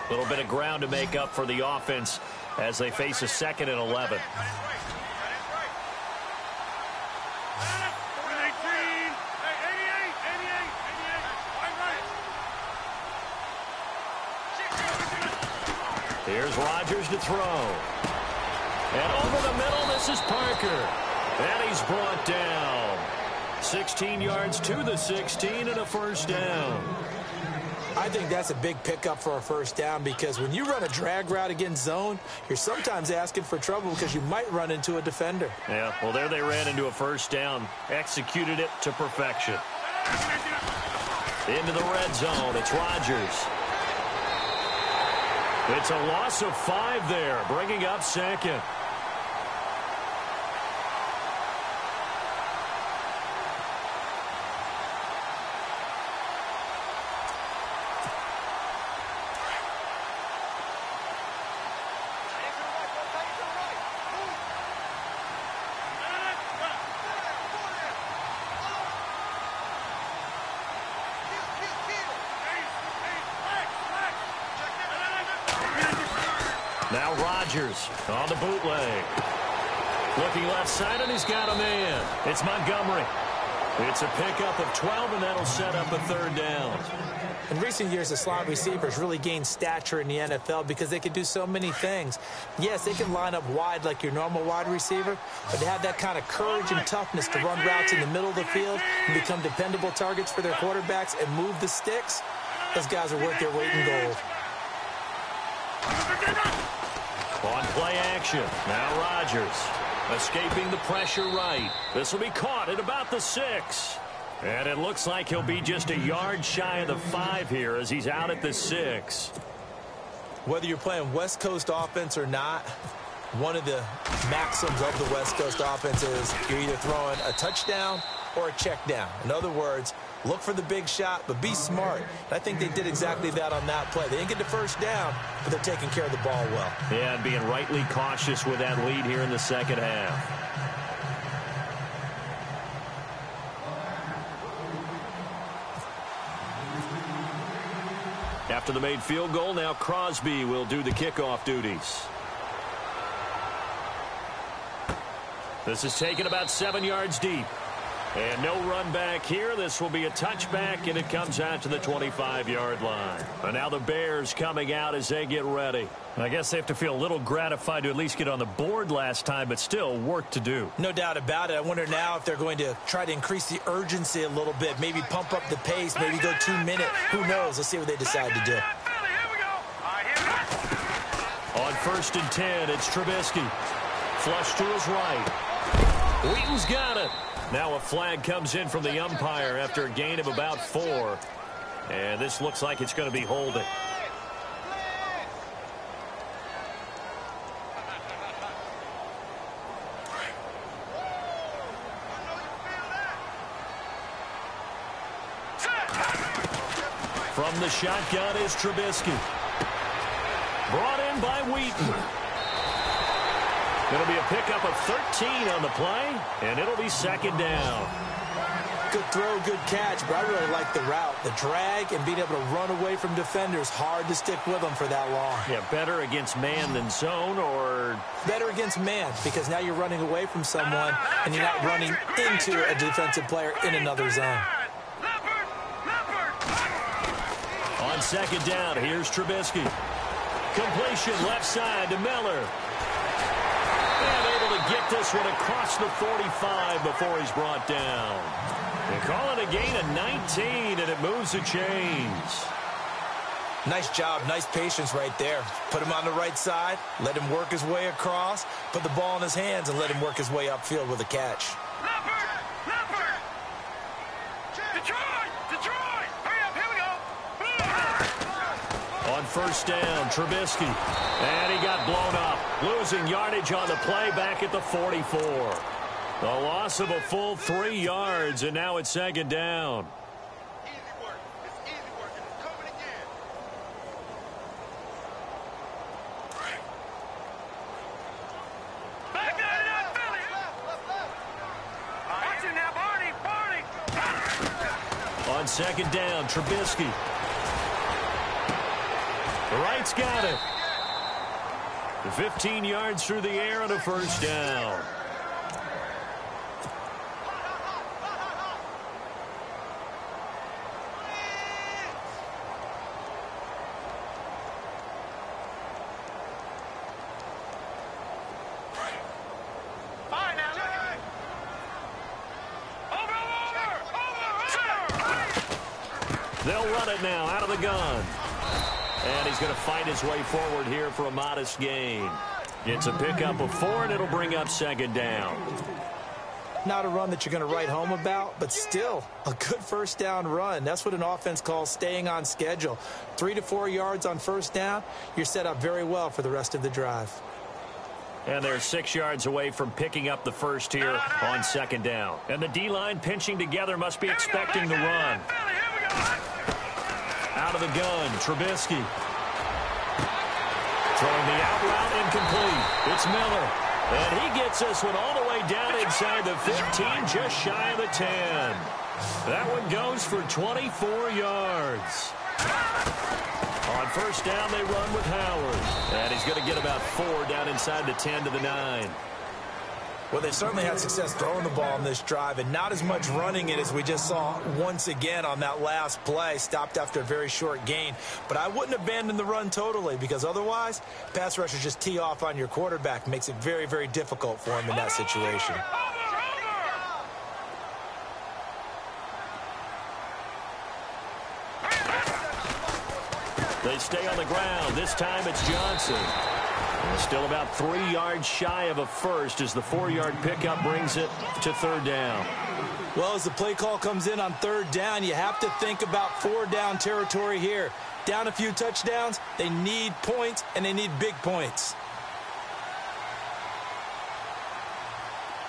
A little bit of ground to make up for the offense as they face a 2nd and 11. Here's Rodgers to throw. And over the middle, this is Parker. And he's brought down. 16 yards to the 16 and a first down. I think that's a big pickup for a first down because when you run a drag route against zone, you're sometimes asking for trouble because you might run into a defender. Yeah, well, there they ran into a first down. Executed it to perfection. Into the red zone. It's Rodgers. It's a loss of 5 there, bringing up 2nd. Now Rodgers on the bootleg. Looking left side, and he's got a man. It's Montgomery. It's a pickup of 12, and that'll set up a 3rd down. In recent years, the slot receivers really gained stature in the NFL because they can do so many things. Yes, they can line up wide like your normal wide receiver, but they have that kind of courage and toughness to run routes in the middle of the field and become dependable targets for their quarterbacks and move the sticks. Those guys are worth their weight in gold. On play action, now Rodgers. Escaping the pressure right. This will be caught at about the 6. And it looks like he'll be just a yard shy of the 5 here as he's out at the 6. Whether you're playing West Coast offense or not, one of the maxims of the West Coast offense is you're either throwing a touchdown or a check down. In other words, look for the big shot, but be smart. And I think they did exactly that on that play. They didn't get the first down, but they're taking care of the ball well. Yeah, and being rightly cautious with that lead here in the second half. After the made field goal, now Crosby will do the kickoff duties. This is taken about 7 yards deep. And no run back here. This will be a touchback, and it comes out to the 25-yard line. And now the Bears coming out as they get ready. I guess they have to feel a little gratified to at least get on the board last time, but still work to do. No doubt about it. I wonder now if they're going to try to increase the urgency a little bit, maybe pump up the pace, maybe go 2 minute. Who knows? Let's see what they decide to do. On 1st and 10, it's Trubisky. Flush to his right. Wheaton's got it. Now a flag comes in from the umpire after a gain of about 4. And this looks like it's going to be holding. From the shotgun is Trubisky. Brought in by Wheaton. Going to be a pickup of 13 on the play, and it'll be 2nd down. Good throw, good catch, but I really like the route. The drag and being able to run away from defenders, hard to stick with them for that long. Yeah, better against man than zone, or? Better against man, because now you're running away from someone, and you're not running into a defensive player in another zone. On 2nd down, here's Trubisky. Completion left side to Miller. And able to get this one across the 45 before he's brought down. They call it a gain of 19, and it moves the chains. Nice job, nice patience right there. Put him on the right side, let him work his way across, put the ball in his hands, and let him work his way upfield with a catch. On 1st down, Trubisky. And he got blown up. Losing yardage on the play back at the 44. The loss of a full 3 yards, and now it's 2nd down. second down. Trubisky. The right's got it. 15 yards through the air and a first down. They'll run it now out of the gun. And he's going to fight his way forward here for a modest gain. It's a pickup of 4, and it'll bring up second down. Not a run that you're going to write home about, but still a good first down run. That's what an offense calls staying on schedule. 3 to 4 yards on first down, you're set up very well for the rest of the drive. And they're 6 yards away from picking up the first here on second down. And the D-line pinching together must be expecting the run. Out of the gun, Trubisky. Throwing the out route incomplete. It's Miller. And he gets this one all the way down inside the 15, just shy of the 10. That one goes for 24 yards. On first down, they run with Howard. And he's going to get about 4 down inside the 10 to the 9. Well, they've certainly had success throwing the ball on this drive, and not as much running it as we just saw once again on that last play, stopped after a very short gain. But I wouldn't abandon the run totally, because otherwise, pass rushers just tee off on your quarterback. Makes it very, very difficult for him in that situation. They stay on the ground. This time it's Johnson. Still about 3 yards shy of a first as the 4-yard pickup brings it to third down. Well, as the play call comes in on third down, you have to think about 4-down territory here. Down a few touchdowns, they need points, and they need big points.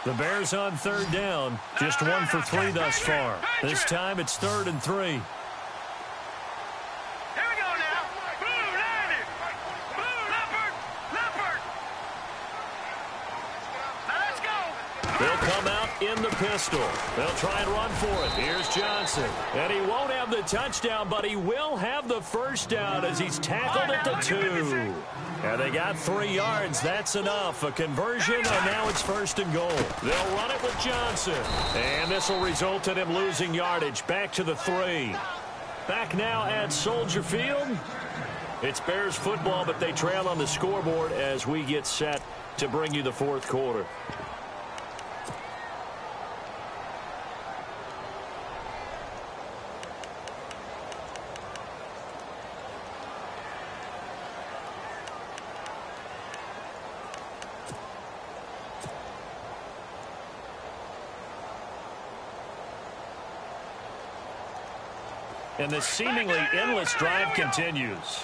The Bears on third down, just 1 for 3 thus far. This time it's 3rd and 3. They'll come out in the pistol. They'll try and run for it. Here's Johnson. And he won't have the touchdown, but he will have the first down as he's tackled at the 2. And they got 3 yards. That's enough. A conversion, and now it's 1st and goal. They'll run it with Johnson. And this will result in him losing yardage. Back to the 3. Back now at Soldier Field. It's Bears football, but they trail on the scoreboard as we get set to bring you the 4th quarter. And this seemingly endless drive continues.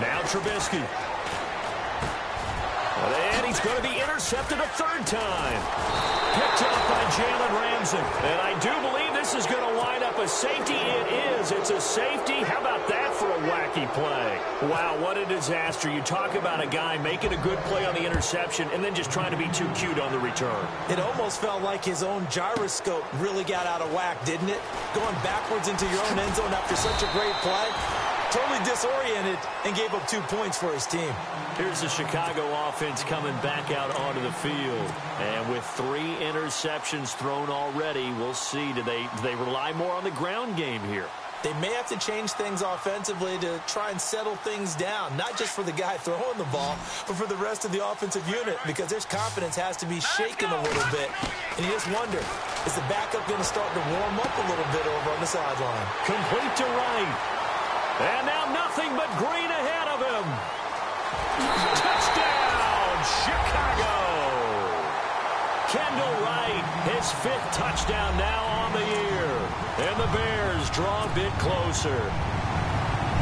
Now Trubisky. And he's going to be intercepted a 3rd time. Picked up by Jalen Ramsey. And I do believe this is going to wind up a safety. It is. It's a safety. How about that for a wacky play? Wow, what a disaster. You talk about a guy making a good play on the interception and then just trying to be too cute on the return. It almost felt like his own gyroscope really got out of whack, didn't it? Going backwards into your own end zone after such a great play. Totally disoriented and gave up 2 points for his team. Here's the Chicago offense coming back out onto the field. And with 3 interceptions thrown already, we'll see. Do they rely more on the ground game here? They may have to change things offensively to try and settle things down, not just for the guy throwing the ball, but for the rest of the offensive unit, because their confidence has to be shaken a little bit. And you just wonder, is the backup going to start to warm up a little bit over on the sideline? Complete to right. And now nothing but green ahead of him. Touchdown, Chicago. Kendall Wright, his 5th touchdown now on the year. And the Bears draw a bit closer.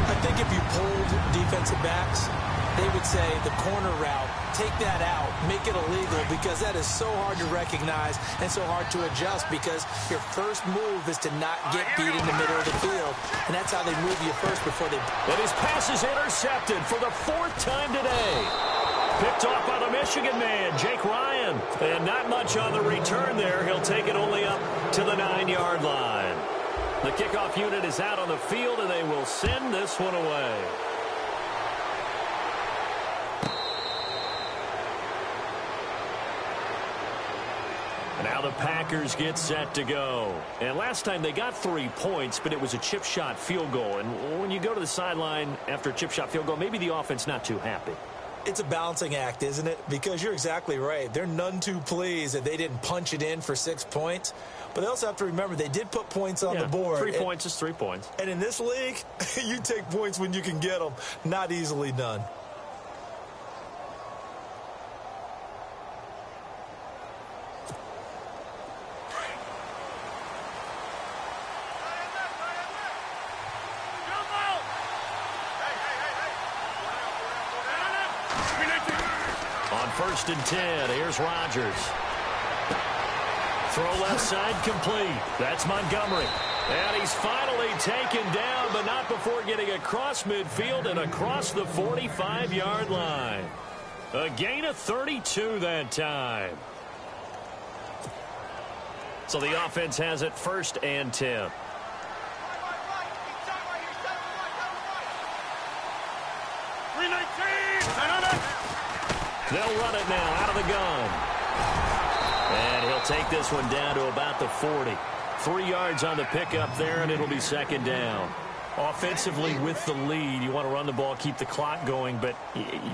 I think if you polled defensive backs, they would say the corner route, take that out, make it illegal, because that is so hard to recognize and so hard to adjust, because your first move is to not get beat in the middle of the field, and that's how they move you first before they... And his pass is intercepted for the 4th time today. Picked off by the Michigan man, Jake Ryan. And not much on the return there. He'll take it only up to the 9-yard line. The kickoff unit is out on the field, and they will send this one away. Now the Packers get set to go. And last time they got 3 points, but it was a chip shot field goal. And when you go to the sideline after a chip shot field goal, maybe the offense not too happy. It's a balancing act, isn't it? Because you're exactly right. They're none too pleased that they didn't punch it in for 6 points. But they also have to remember they did put points on the board. 3 points is 3 points. And in this league, you take points when you can get them. Not easily done. First and 10. Here's Rodgers. Throw left side complete. That's Montgomery. And he's finally taken down, but not before getting across midfield and across the 45-yard line. A gain of 32 that time. So the offense has it first and 10. They'll run it now out of the gun. And he'll take this one down to about the 40. 3 yards on the pickup there, and it'll be second down. Offensively with the lead, you want to run the ball, keep the clock going, but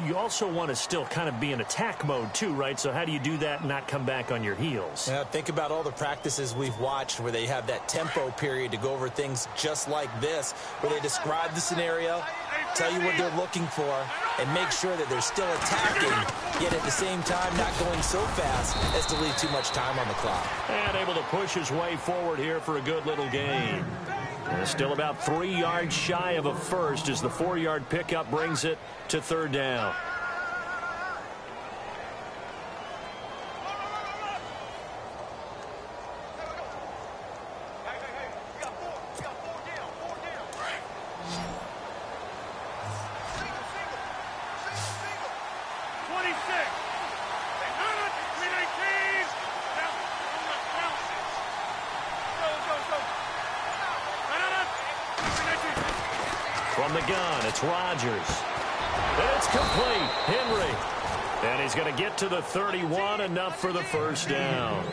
you also want to still kind of be in attack mode too, right? So how do you do that and not come back on your heels? Yeah, think about all the practices we've watched where they have that tempo period to go over things just like this, where they describe the scenario, tell you what they're looking for, and make sure that they're still attacking, yet at the same time not going so fast as to leave too much time on the clock. And able to push his way forward here for a good little gain. And still about 3 yards shy of a first as the 4-yard pickup brings it to third down. From the gun, it's Rodgers. And it's complete. Henry. And he's going to get to the 31, enough for the first down.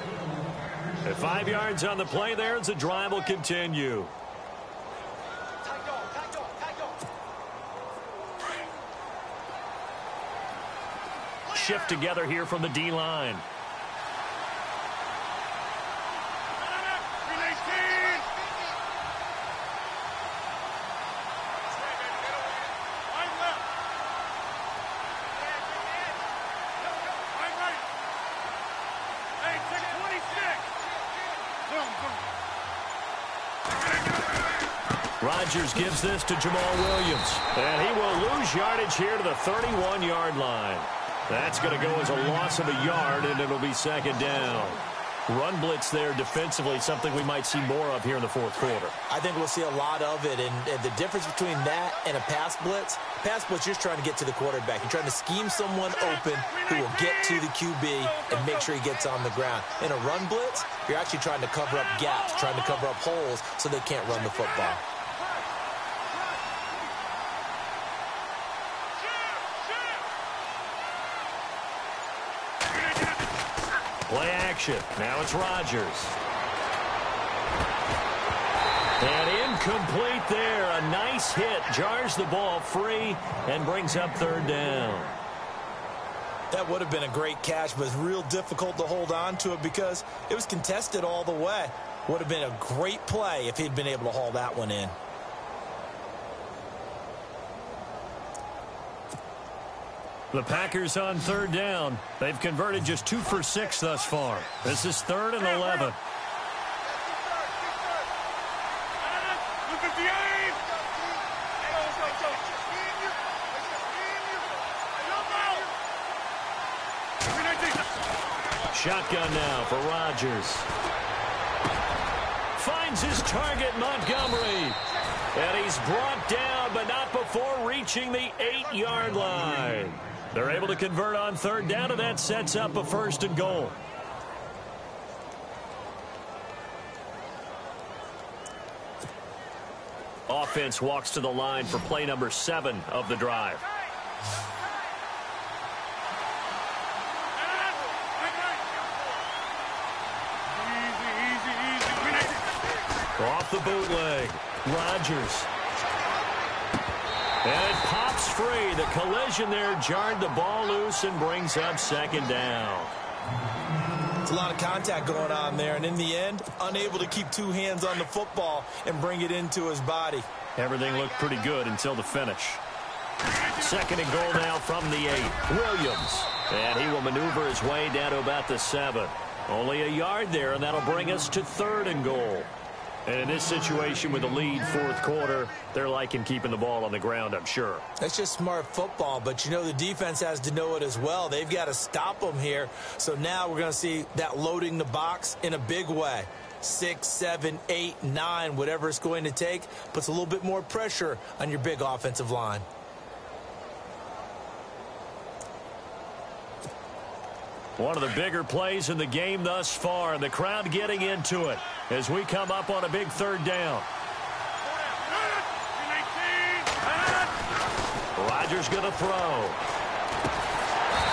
At 5 yards on the play there, as the drive will continue. Shift together here from the D-line. Rodgers gives this to Jamal Williams. And he will lose yardage here to the 31-yard line. That's going to go as a loss of a yard, and it'll be second down. Run blitz there defensively, something we might see more of here in the fourth quarter. I think we'll see a lot of it, and the difference between that and a pass blitz, you're just trying to get to the quarterback. You're trying to scheme someone open who will get to the QB and make sure he gets on the ground. In a run blitz, you're actually trying to cover up gaps, trying to cover up holes so they can't run the football. Play action. Now it's Rodgers. And incomplete there. A nice hit. Jars the ball free and brings up third down. That would have been a great catch, but it's real difficult to hold on to it because it was contested all the way. Would have been a great play if he'd been able to haul that one in. The Packers on third down. They've converted just 2 for 6 thus far. This is 3rd and 11. Shotgun now for Rodgers. Finds his target, Montgomery. And he's brought down, but not before reaching the 8-yard line. They're able to convert on third down, and that sets up a 1st and goal. Offense walks to the line for play number 7 of the drive. Off the bootleg, Rodgers. And it pops free. The collision there jarred the ball loose and brings up 2nd down. It's a lot of contact going on there, and in the end, unable to keep 2 hands on the football and bring it into his body. Everything looked pretty good until the finish. 2nd and goal now from the 8. Williams. And he will maneuver his way down to about the 7. Only a yard there, and that'll bring us to 3rd and goal. And in this situation with the lead 4th quarter, they're liking keeping the ball on the ground, I'm sure. That's just smart football, but you know the defense has to know it as well. They've got to stop them here. So now we're going to see that loading the box in a big way. 6, 7, 8, 9, whatever it's going to take, puts a little bit more pressure on your big offensive line. One of the bigger plays in the game thus far, and the crowd getting into it as we come up on a big 3rd down. Rodgers going to throw.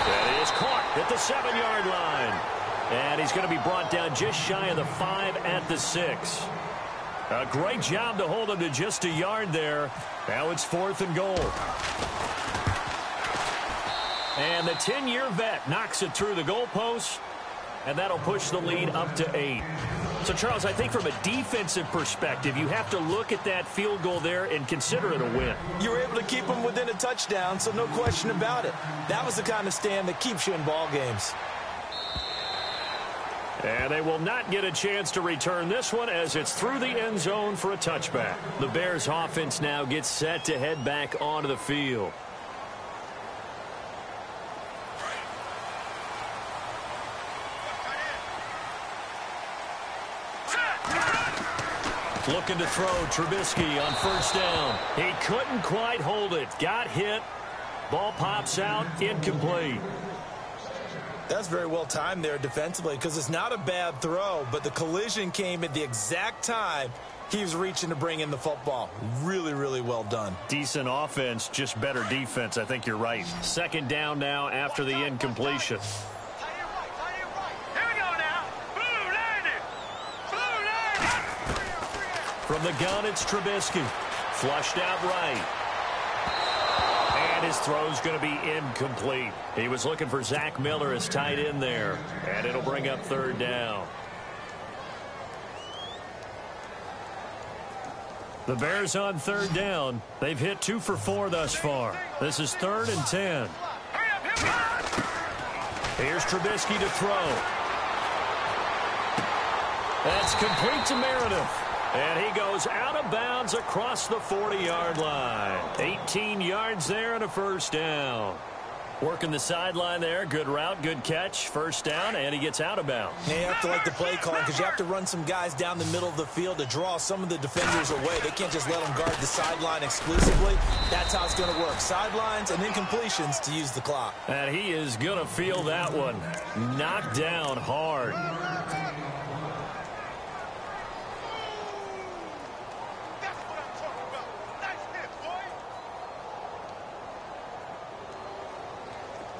That is caught at the 7-yard line. And he's going to be brought down just shy of the 5 at the 6. A great job to hold him to just a yard there. Now it's 4th and goal. And the 10-year vet knocks it through the goalpost, and that'll push the lead up to 8. So, Charles, I think from a defensive perspective, you have to look at that field goal there and consider it a win. You were able to keep them within a touchdown, so no question about it. That was the kind of stand that keeps you in ball games. And they will not get a chance to return this one as it's through the end zone for a touchback. The Bears offense now gets set to head back onto the field. Looking to throw Trubisky on 1st down. He couldn't quite hold it. Got hit. Ball pops out. Incomplete. That's very well timed there defensively because it's not a bad throw, but the collision came at the exact time he was reaching to bring in the football. Really, really well done. Decent offense, just better defense. I think you're right. 2nd down now after the incompletion. From the gun, it's Trubisky. Flushed out right. And his throw's going to be incomplete. He was looking for Zach Miller as tight end there. And it'll bring up 3rd down. The Bears on 3rd down. They've hit 2 for 4 thus far. This is 3rd and 10. Here's Trubisky to throw. That's complete to Meredith. And he goes out of bounds across the 40-yard line. 18 yards there and a 1st down. Working the sideline there. Good route, good catch. 1st down, and he gets out of bounds. You have to like the play calling because you have to run some guys down the middle of the field to draw some of the defenders away. They can't just let them guard the sideline exclusively. That's how it's going to work. Sidelines and incompletions to use the clock. And he is going to feel that one. Knocked down hard.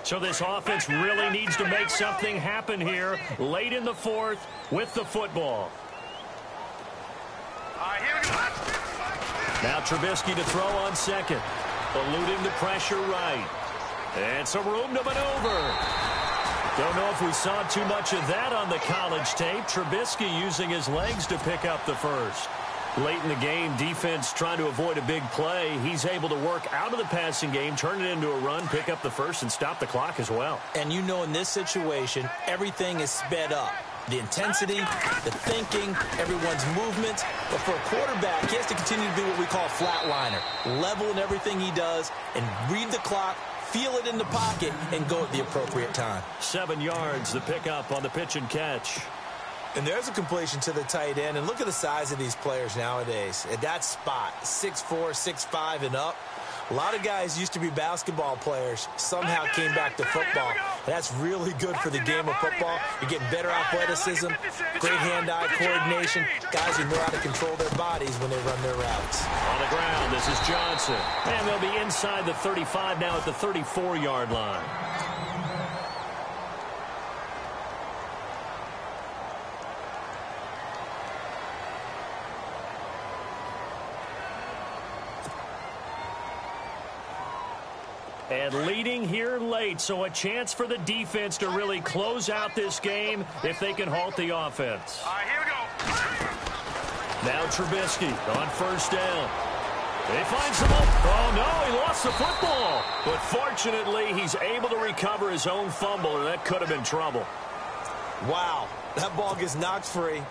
So this offense really needs to make something happen here late in the 4th with the football. Now Trubisky to throw on 2nd. Eluding the pressure right. And some room to maneuver. Don't know if we saw too much of that on the college tape. Trubisky using his legs to pick up the 1st. Late in the game, defense trying to avoid a big play. He's able to work out of the passing game, turn it into a run, pick up the 1st, and stop the clock as well. And you know in this situation, everything is sped up. The intensity, the thinking, everyone's movement. But for a quarterback, he has to continue to do what we call flatliner. Level in everything he does and read the clock, feel it in the pocket, and go at the appropriate time. 7 yards, the pickup on the pitch and catch. And there's a completion to the tight end. And look at the size of these players nowadays. At that spot, 6'4", 6'5", and up. A lot of guys used to be basketball players, somehow came back to football. That's really good for the game of football. You're getting better athleticism, great hand-eye coordination, guys who know how to control their bodies when they run their routes. On the ground, this is Johnson. And they'll be inside the 35 now at the 34-yard line. And leading here late, so a chance for the defense to really close out this game if they can halt the offense. All right, here we go. Now Trubisky on first down. He finds some open. Oh, no, he lost the football. But fortunately, he's able to recover his own fumble, or that could have been trouble. Wow, that ball gets knocked free,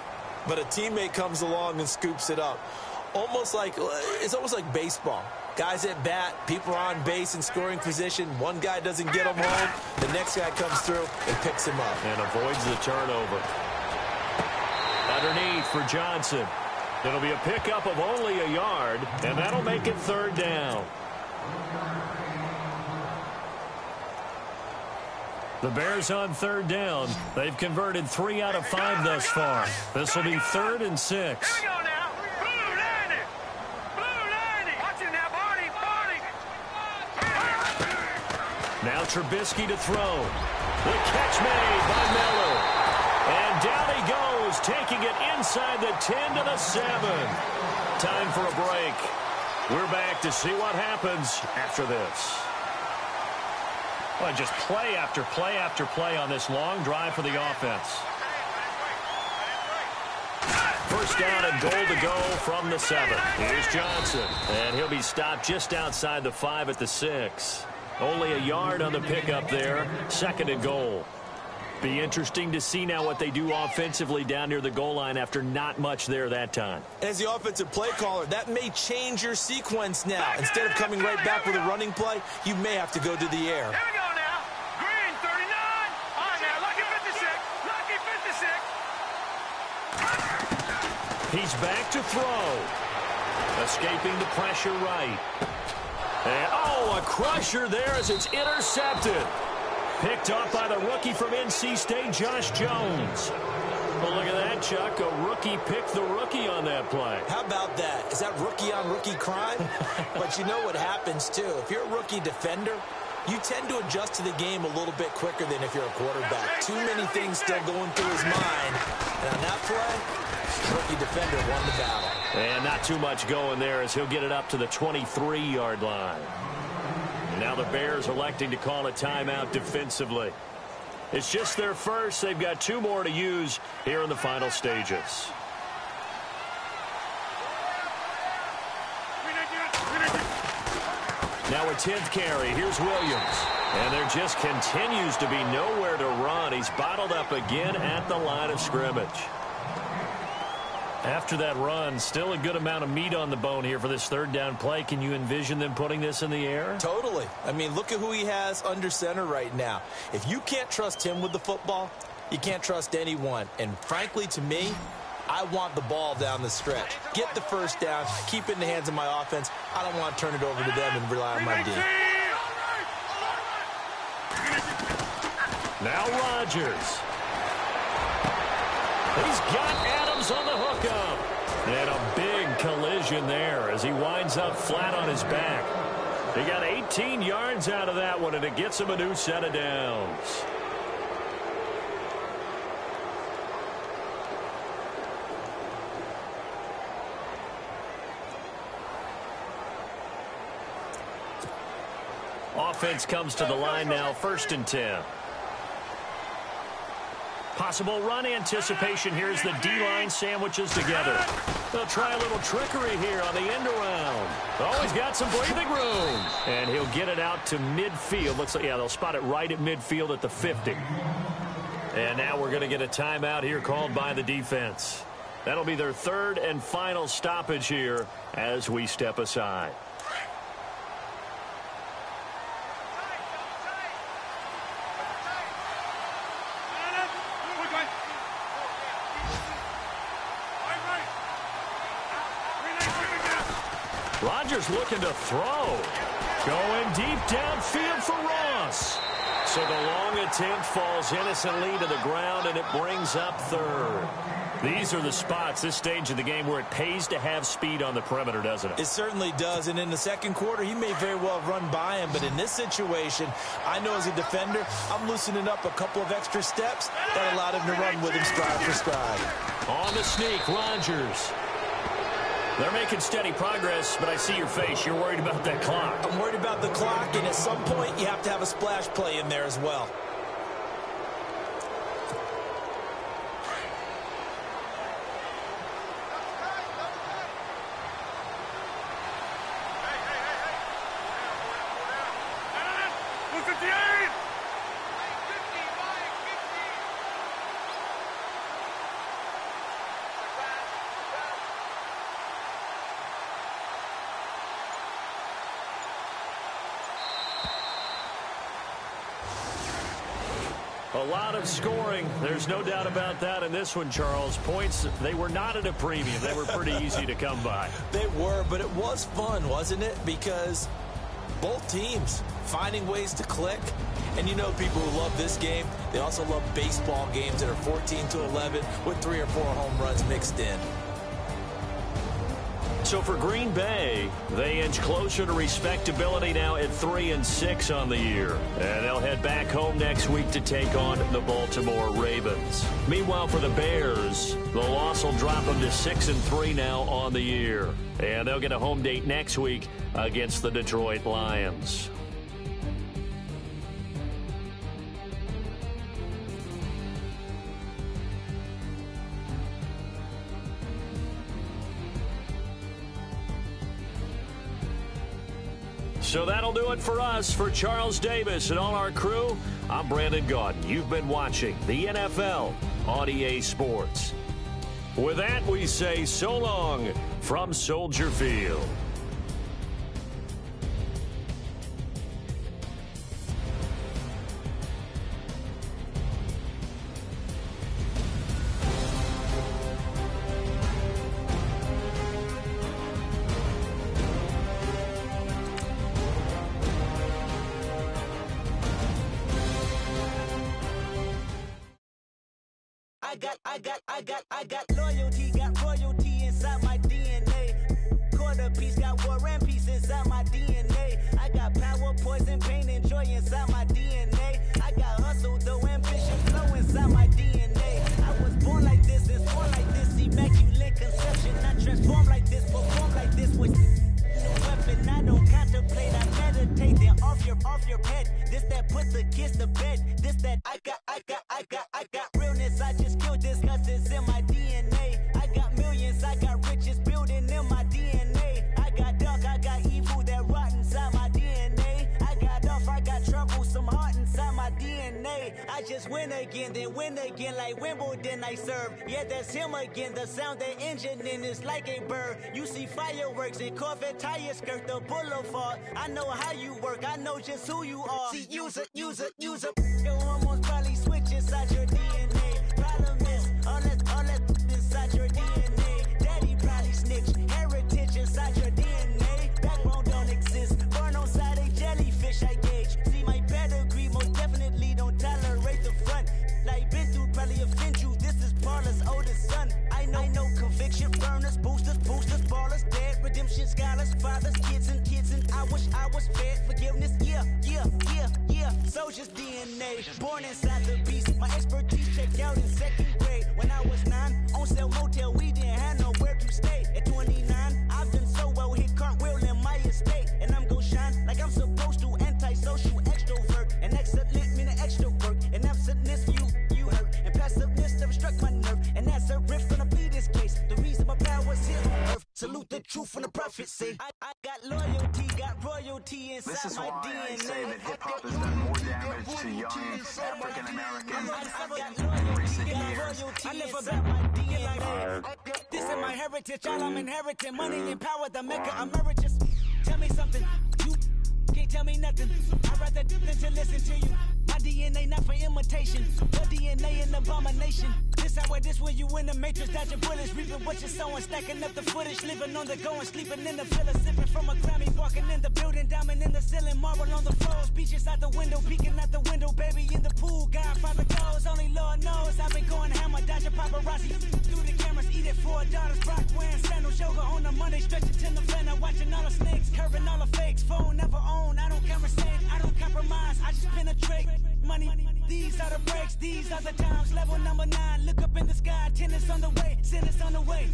but a teammate comes along and scoops it up. It's almost like baseball. Guys at bat, people are on base in scoring position. One guy doesn't get him home. The next guy comes through and picks him up. And avoids the turnover. Underneath for Johnson. It'll be a pickup of only a yard, and that'll make it third down. The Bears on third down. They've converted 3 out of 5 thus far. This will be 3rd and 6. Here we go now. Blue landing. Blue landing. Watch it now, Barney. Barney. Now Trubisky to throw. The catch made by Miller. And down he goes, taking it inside the 10 to the 7. Time for a break. We're back to see what happens after this. Well, just play after play after play on this long drive for the offense. First down and goal to go from the 7. Here's Johnson, and he'll be stopped just outside the 5 at the 6. Only a yard on the pickup there. 2nd and goal. Be interesting to see now what they do offensively down near the goal line after not much there that time. As the offensive play caller, that may change your sequence now. Instead of coming right back with a running play, you may have to go to the air. Here we go now. Green 39. All right now, lucky 56. Lucky 56. He's back to throw. Escaping the pressure right. And, a crusher there as it's intercepted. Picked up by the rookie from NC State, Josh Jones. Well, look at that, Chuck. A rookie picked the rookie on that play. How about that? Is that rookie-on-rookie crime? But you know what happens, too. If you're a rookie defender, you tend to adjust to the game a little bit quicker than if you're a quarterback. Too many things still going through his mind. And on that play, rookie defender won the battle. And not too much going there as he'll get it up to the 23-yard line. Now the Bears electing to call a timeout defensively. It's just their first. They've got 2 more to use here in the final stages. Now a 10th carry. Here's Williams. And there just continues to be nowhere to run. He's bottled up again at the line of scrimmage. After that run, still a good amount of meat on the bone here for this 3rd down play. Can you envision them putting this in the air? Totally. I mean, look at who he has under center right now. If you can't trust him with the football, you can't trust anyone. And frankly, to me, I want the ball down the stretch. Get the first down, keep it in the hands of my offense. I don't want to turn it over to them and rely on my D. Now Rodgers. He's got Adams on the hookup. And a big collision there as he winds up flat on his back. He got 18 yards out of that one, and it gets him a new set of downs. Offense comes to the line now, 1st and 10. Possible run anticipation. Here's the D-line sandwiches together. They'll try a little trickery here on the end around. Oh, he's got some breathing room. And he'll get it out to midfield. Looks like, yeah, they'll spot it right at midfield at the 50. And now we're going to get a timeout here called by the defense. That'll be their 3rd and final stoppage here as we step aside. Rodgers looking to throw. Going deep downfield for Ross. So the long attempt falls innocently to the ground, and it brings up third. These are the spots, this stage of the game, where it pays to have speed on the perimeter, doesn't it? It certainly does, and in the second quarter, he may very well run by him, but in this situation, I know as a defender, I'm loosening up a couple of extra steps that allowed him to run with him stride for stride. On the sneak, Rodgers. They're making steady progress, but I see your face. You're worried about that clock. I'm worried about the clock, and at some point, you have to have a splash play in there as well. A lot of scoring. There's no doubt about that in this one, Charles. Points, they were not at a premium. They were pretty easy to come by. They were, but it was fun, wasn't it? Because both teams finding ways to click. And you know people who love this game, they also love baseball games that are 14-11 with 3 or 4 home runs mixed in. So for Green Bay, they inch closer to respectability now at 3-6 on the year. And they'll head back home next week to take on the Baltimore Ravens. Meanwhile, for the Bears, the loss will drop them to 6-3 now on the year. And they'll get a home date next week against the Detroit Lions. So that'll do it for us. For Charles Davis and all our crew, I'm Brandon Gaudin. You've been watching the NFL on EA Sports. With that, we say so long from Soldier Field. I got loyalty, got royalty inside my DNA. Quarter piece, got war and peace inside my DNA. I got power, poison, pain, and joy inside my DNA. I got hustle, though, ambition, flow inside my DNA. I was born like this, and born like this, immaculate conception. Not transformed like this, perform like this with no weapon. I don't contemplate, I meditate. Then off your head. This that put the kids to bed. This that I got realness. I just killed this 'cause it's in my DNA. I got millions, I got riches building in my DNA. I got dark, I got evil that rot inside my DNA. I got off, I got trouble, some heart inside my DNA. I just win again, then win again like Wimbledon I serve. Yeah, that's him again. The sound that engine in is like a bird. You see fireworks and Corvette tires skirt the boulevard. I know how you work, I know just who you are. See, use it. You almost probably switch inside your DNA. Problem is, all that inside your DNA. Daddy probably snitched. Heritage inside your DNA. Backbone don't exist. Born on side a jellyfish, I gauge. See my pedigree, most definitely don't tolerate the front. Like been through, probably offend you. This is Paula's oldest son. I know conviction, burners, boosters, ballers, dead, redemption, scholars, fathers, kids, and I wish I was fed forgiveness. Yeah. Soldier's DNA, born inside the beast. My expertise checked out in second grade. When I was 9, on sale motel, we didn't have nowhere to stay. At 29, I've done so well, hit cartwheel in my estate. And I'm gon' shine like I'm supposed to, antisocial extrovert. And excellent meaning extra work. And absentness, you hurt. And passiveness never struck my nerve. And that's a riff gonna be this case. The reason my power's here on earth. Salute the truth from the prophecy. I got loyalty, got royalty inside this is my why DNA. I say that hip-hop has done more damage to young African Americans in recent years. I live about my DNA. This is my heritage, all I'm inheriting. Money and power, the maker emeritus. Tell me something, you can't tell me nothing. I'd rather do than to listen to you. My DNA not for imitation, your DNA an abomination. This This how it is when you in the matrix, dodging bullets, reaping what you're sowing, stacking up the footage, living on the go and sleeping in the villa, sipping from a Grammy, walking in the building, diamond in the ceiling, marble on the floors, beaches out the window, peeking out the window, baby in the pool, Godfather goes, only Lord knows, I've been going hammer, dodging paparazzi, through the cameras, eat it $4, rock wearing sandals, yoga on the Monday, stretching to November, watching all the snakes, curving all the fakes, phone never own, I don't conversate, I don't compromise, I just penetrate, money, these are the breaks, these are the times, level number 9, look up in the sky, tennis on the way, sentence on the way,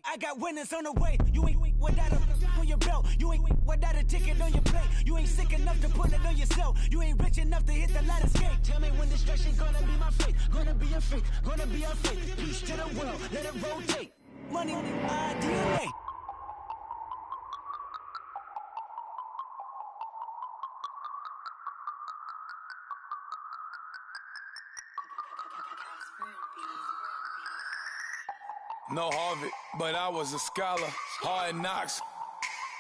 I got winners on the way, you ain't without a on your belt, you ain't without a ticket on your plate, you ain't sick enough to put it on yourself, you ain't rich enough to hit the ladder skate, tell me when destruction gonna be my fate, gonna be a fate, gonna be our fate, peace to the world, let it rotate, money, my DNA. No Harvard, but I was a scholar. Hard knocks,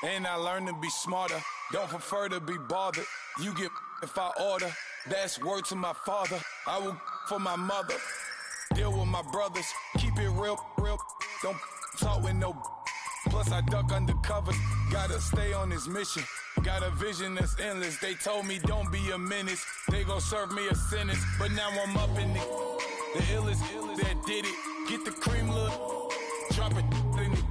and I learned to be smarter. Don't prefer to be bothered. You get if I order. That's word to my father. I will for my mother. Deal with my brothers. Keep it real. Don't talk with no. Plus I duck undercover. Gotta stay on this mission. Got a vision that's endless. They told me don't be a menace. They gon' serve me a sentence. But now I'm up in it. The illest that did it. Get the cream look. Drop it in it.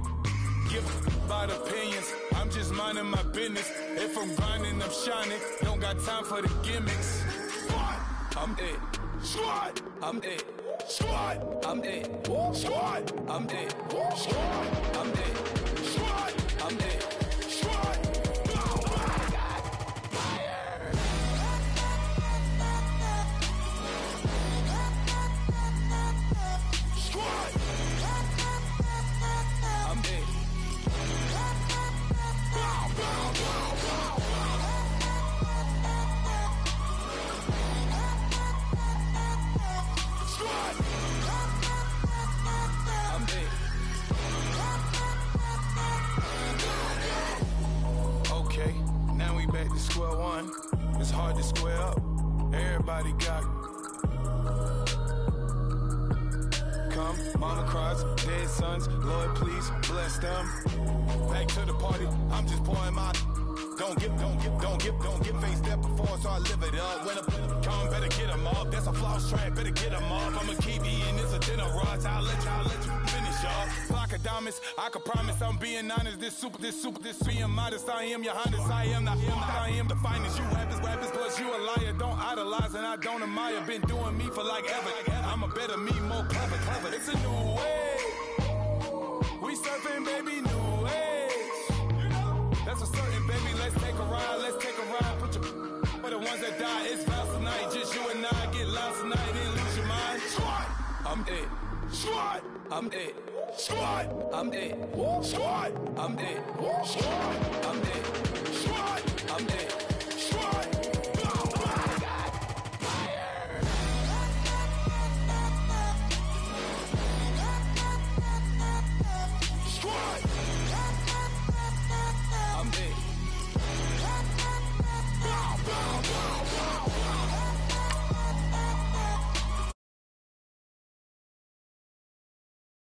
Give about opinions. I'm just minding my business. If I'm grinding, I'm shining. Don't got time for the gimmicks. Squad, I'm it. Squad, I'm it. Squad, I'm it. Squad, I'm it. Squad, I'm it. Squad, I'm it. Squad. Square one, it's hard to square up. Everybody got come, mama cries, dead sons, Lord please bless them. Back to the party, I'm just pouring my. Don't get faced up before, so I live it up. When a come, better get them up. That's a floss track, better get them up. I'm a kiwi and it's a dinner rush. I'll let you finish up. Block of diamonds, I can promise I'm being honest. This being modest. I am your highness. I am the finest. You rappers, plus you a liar. Don't idolize and I don't admire. Been doing me for like ever. I'm a better me, more clever. It's a new way. We surfing, baby, new age. That's a certain, baby. Let's take a ride. Put your for the ones that die. It's vows tonight. Just you and I get lost tonight and lose your mind. Squad, I'm it. Squad, I'm it. Squad, I'm it. Squad, I'm it. Squad, I'm it. Squad.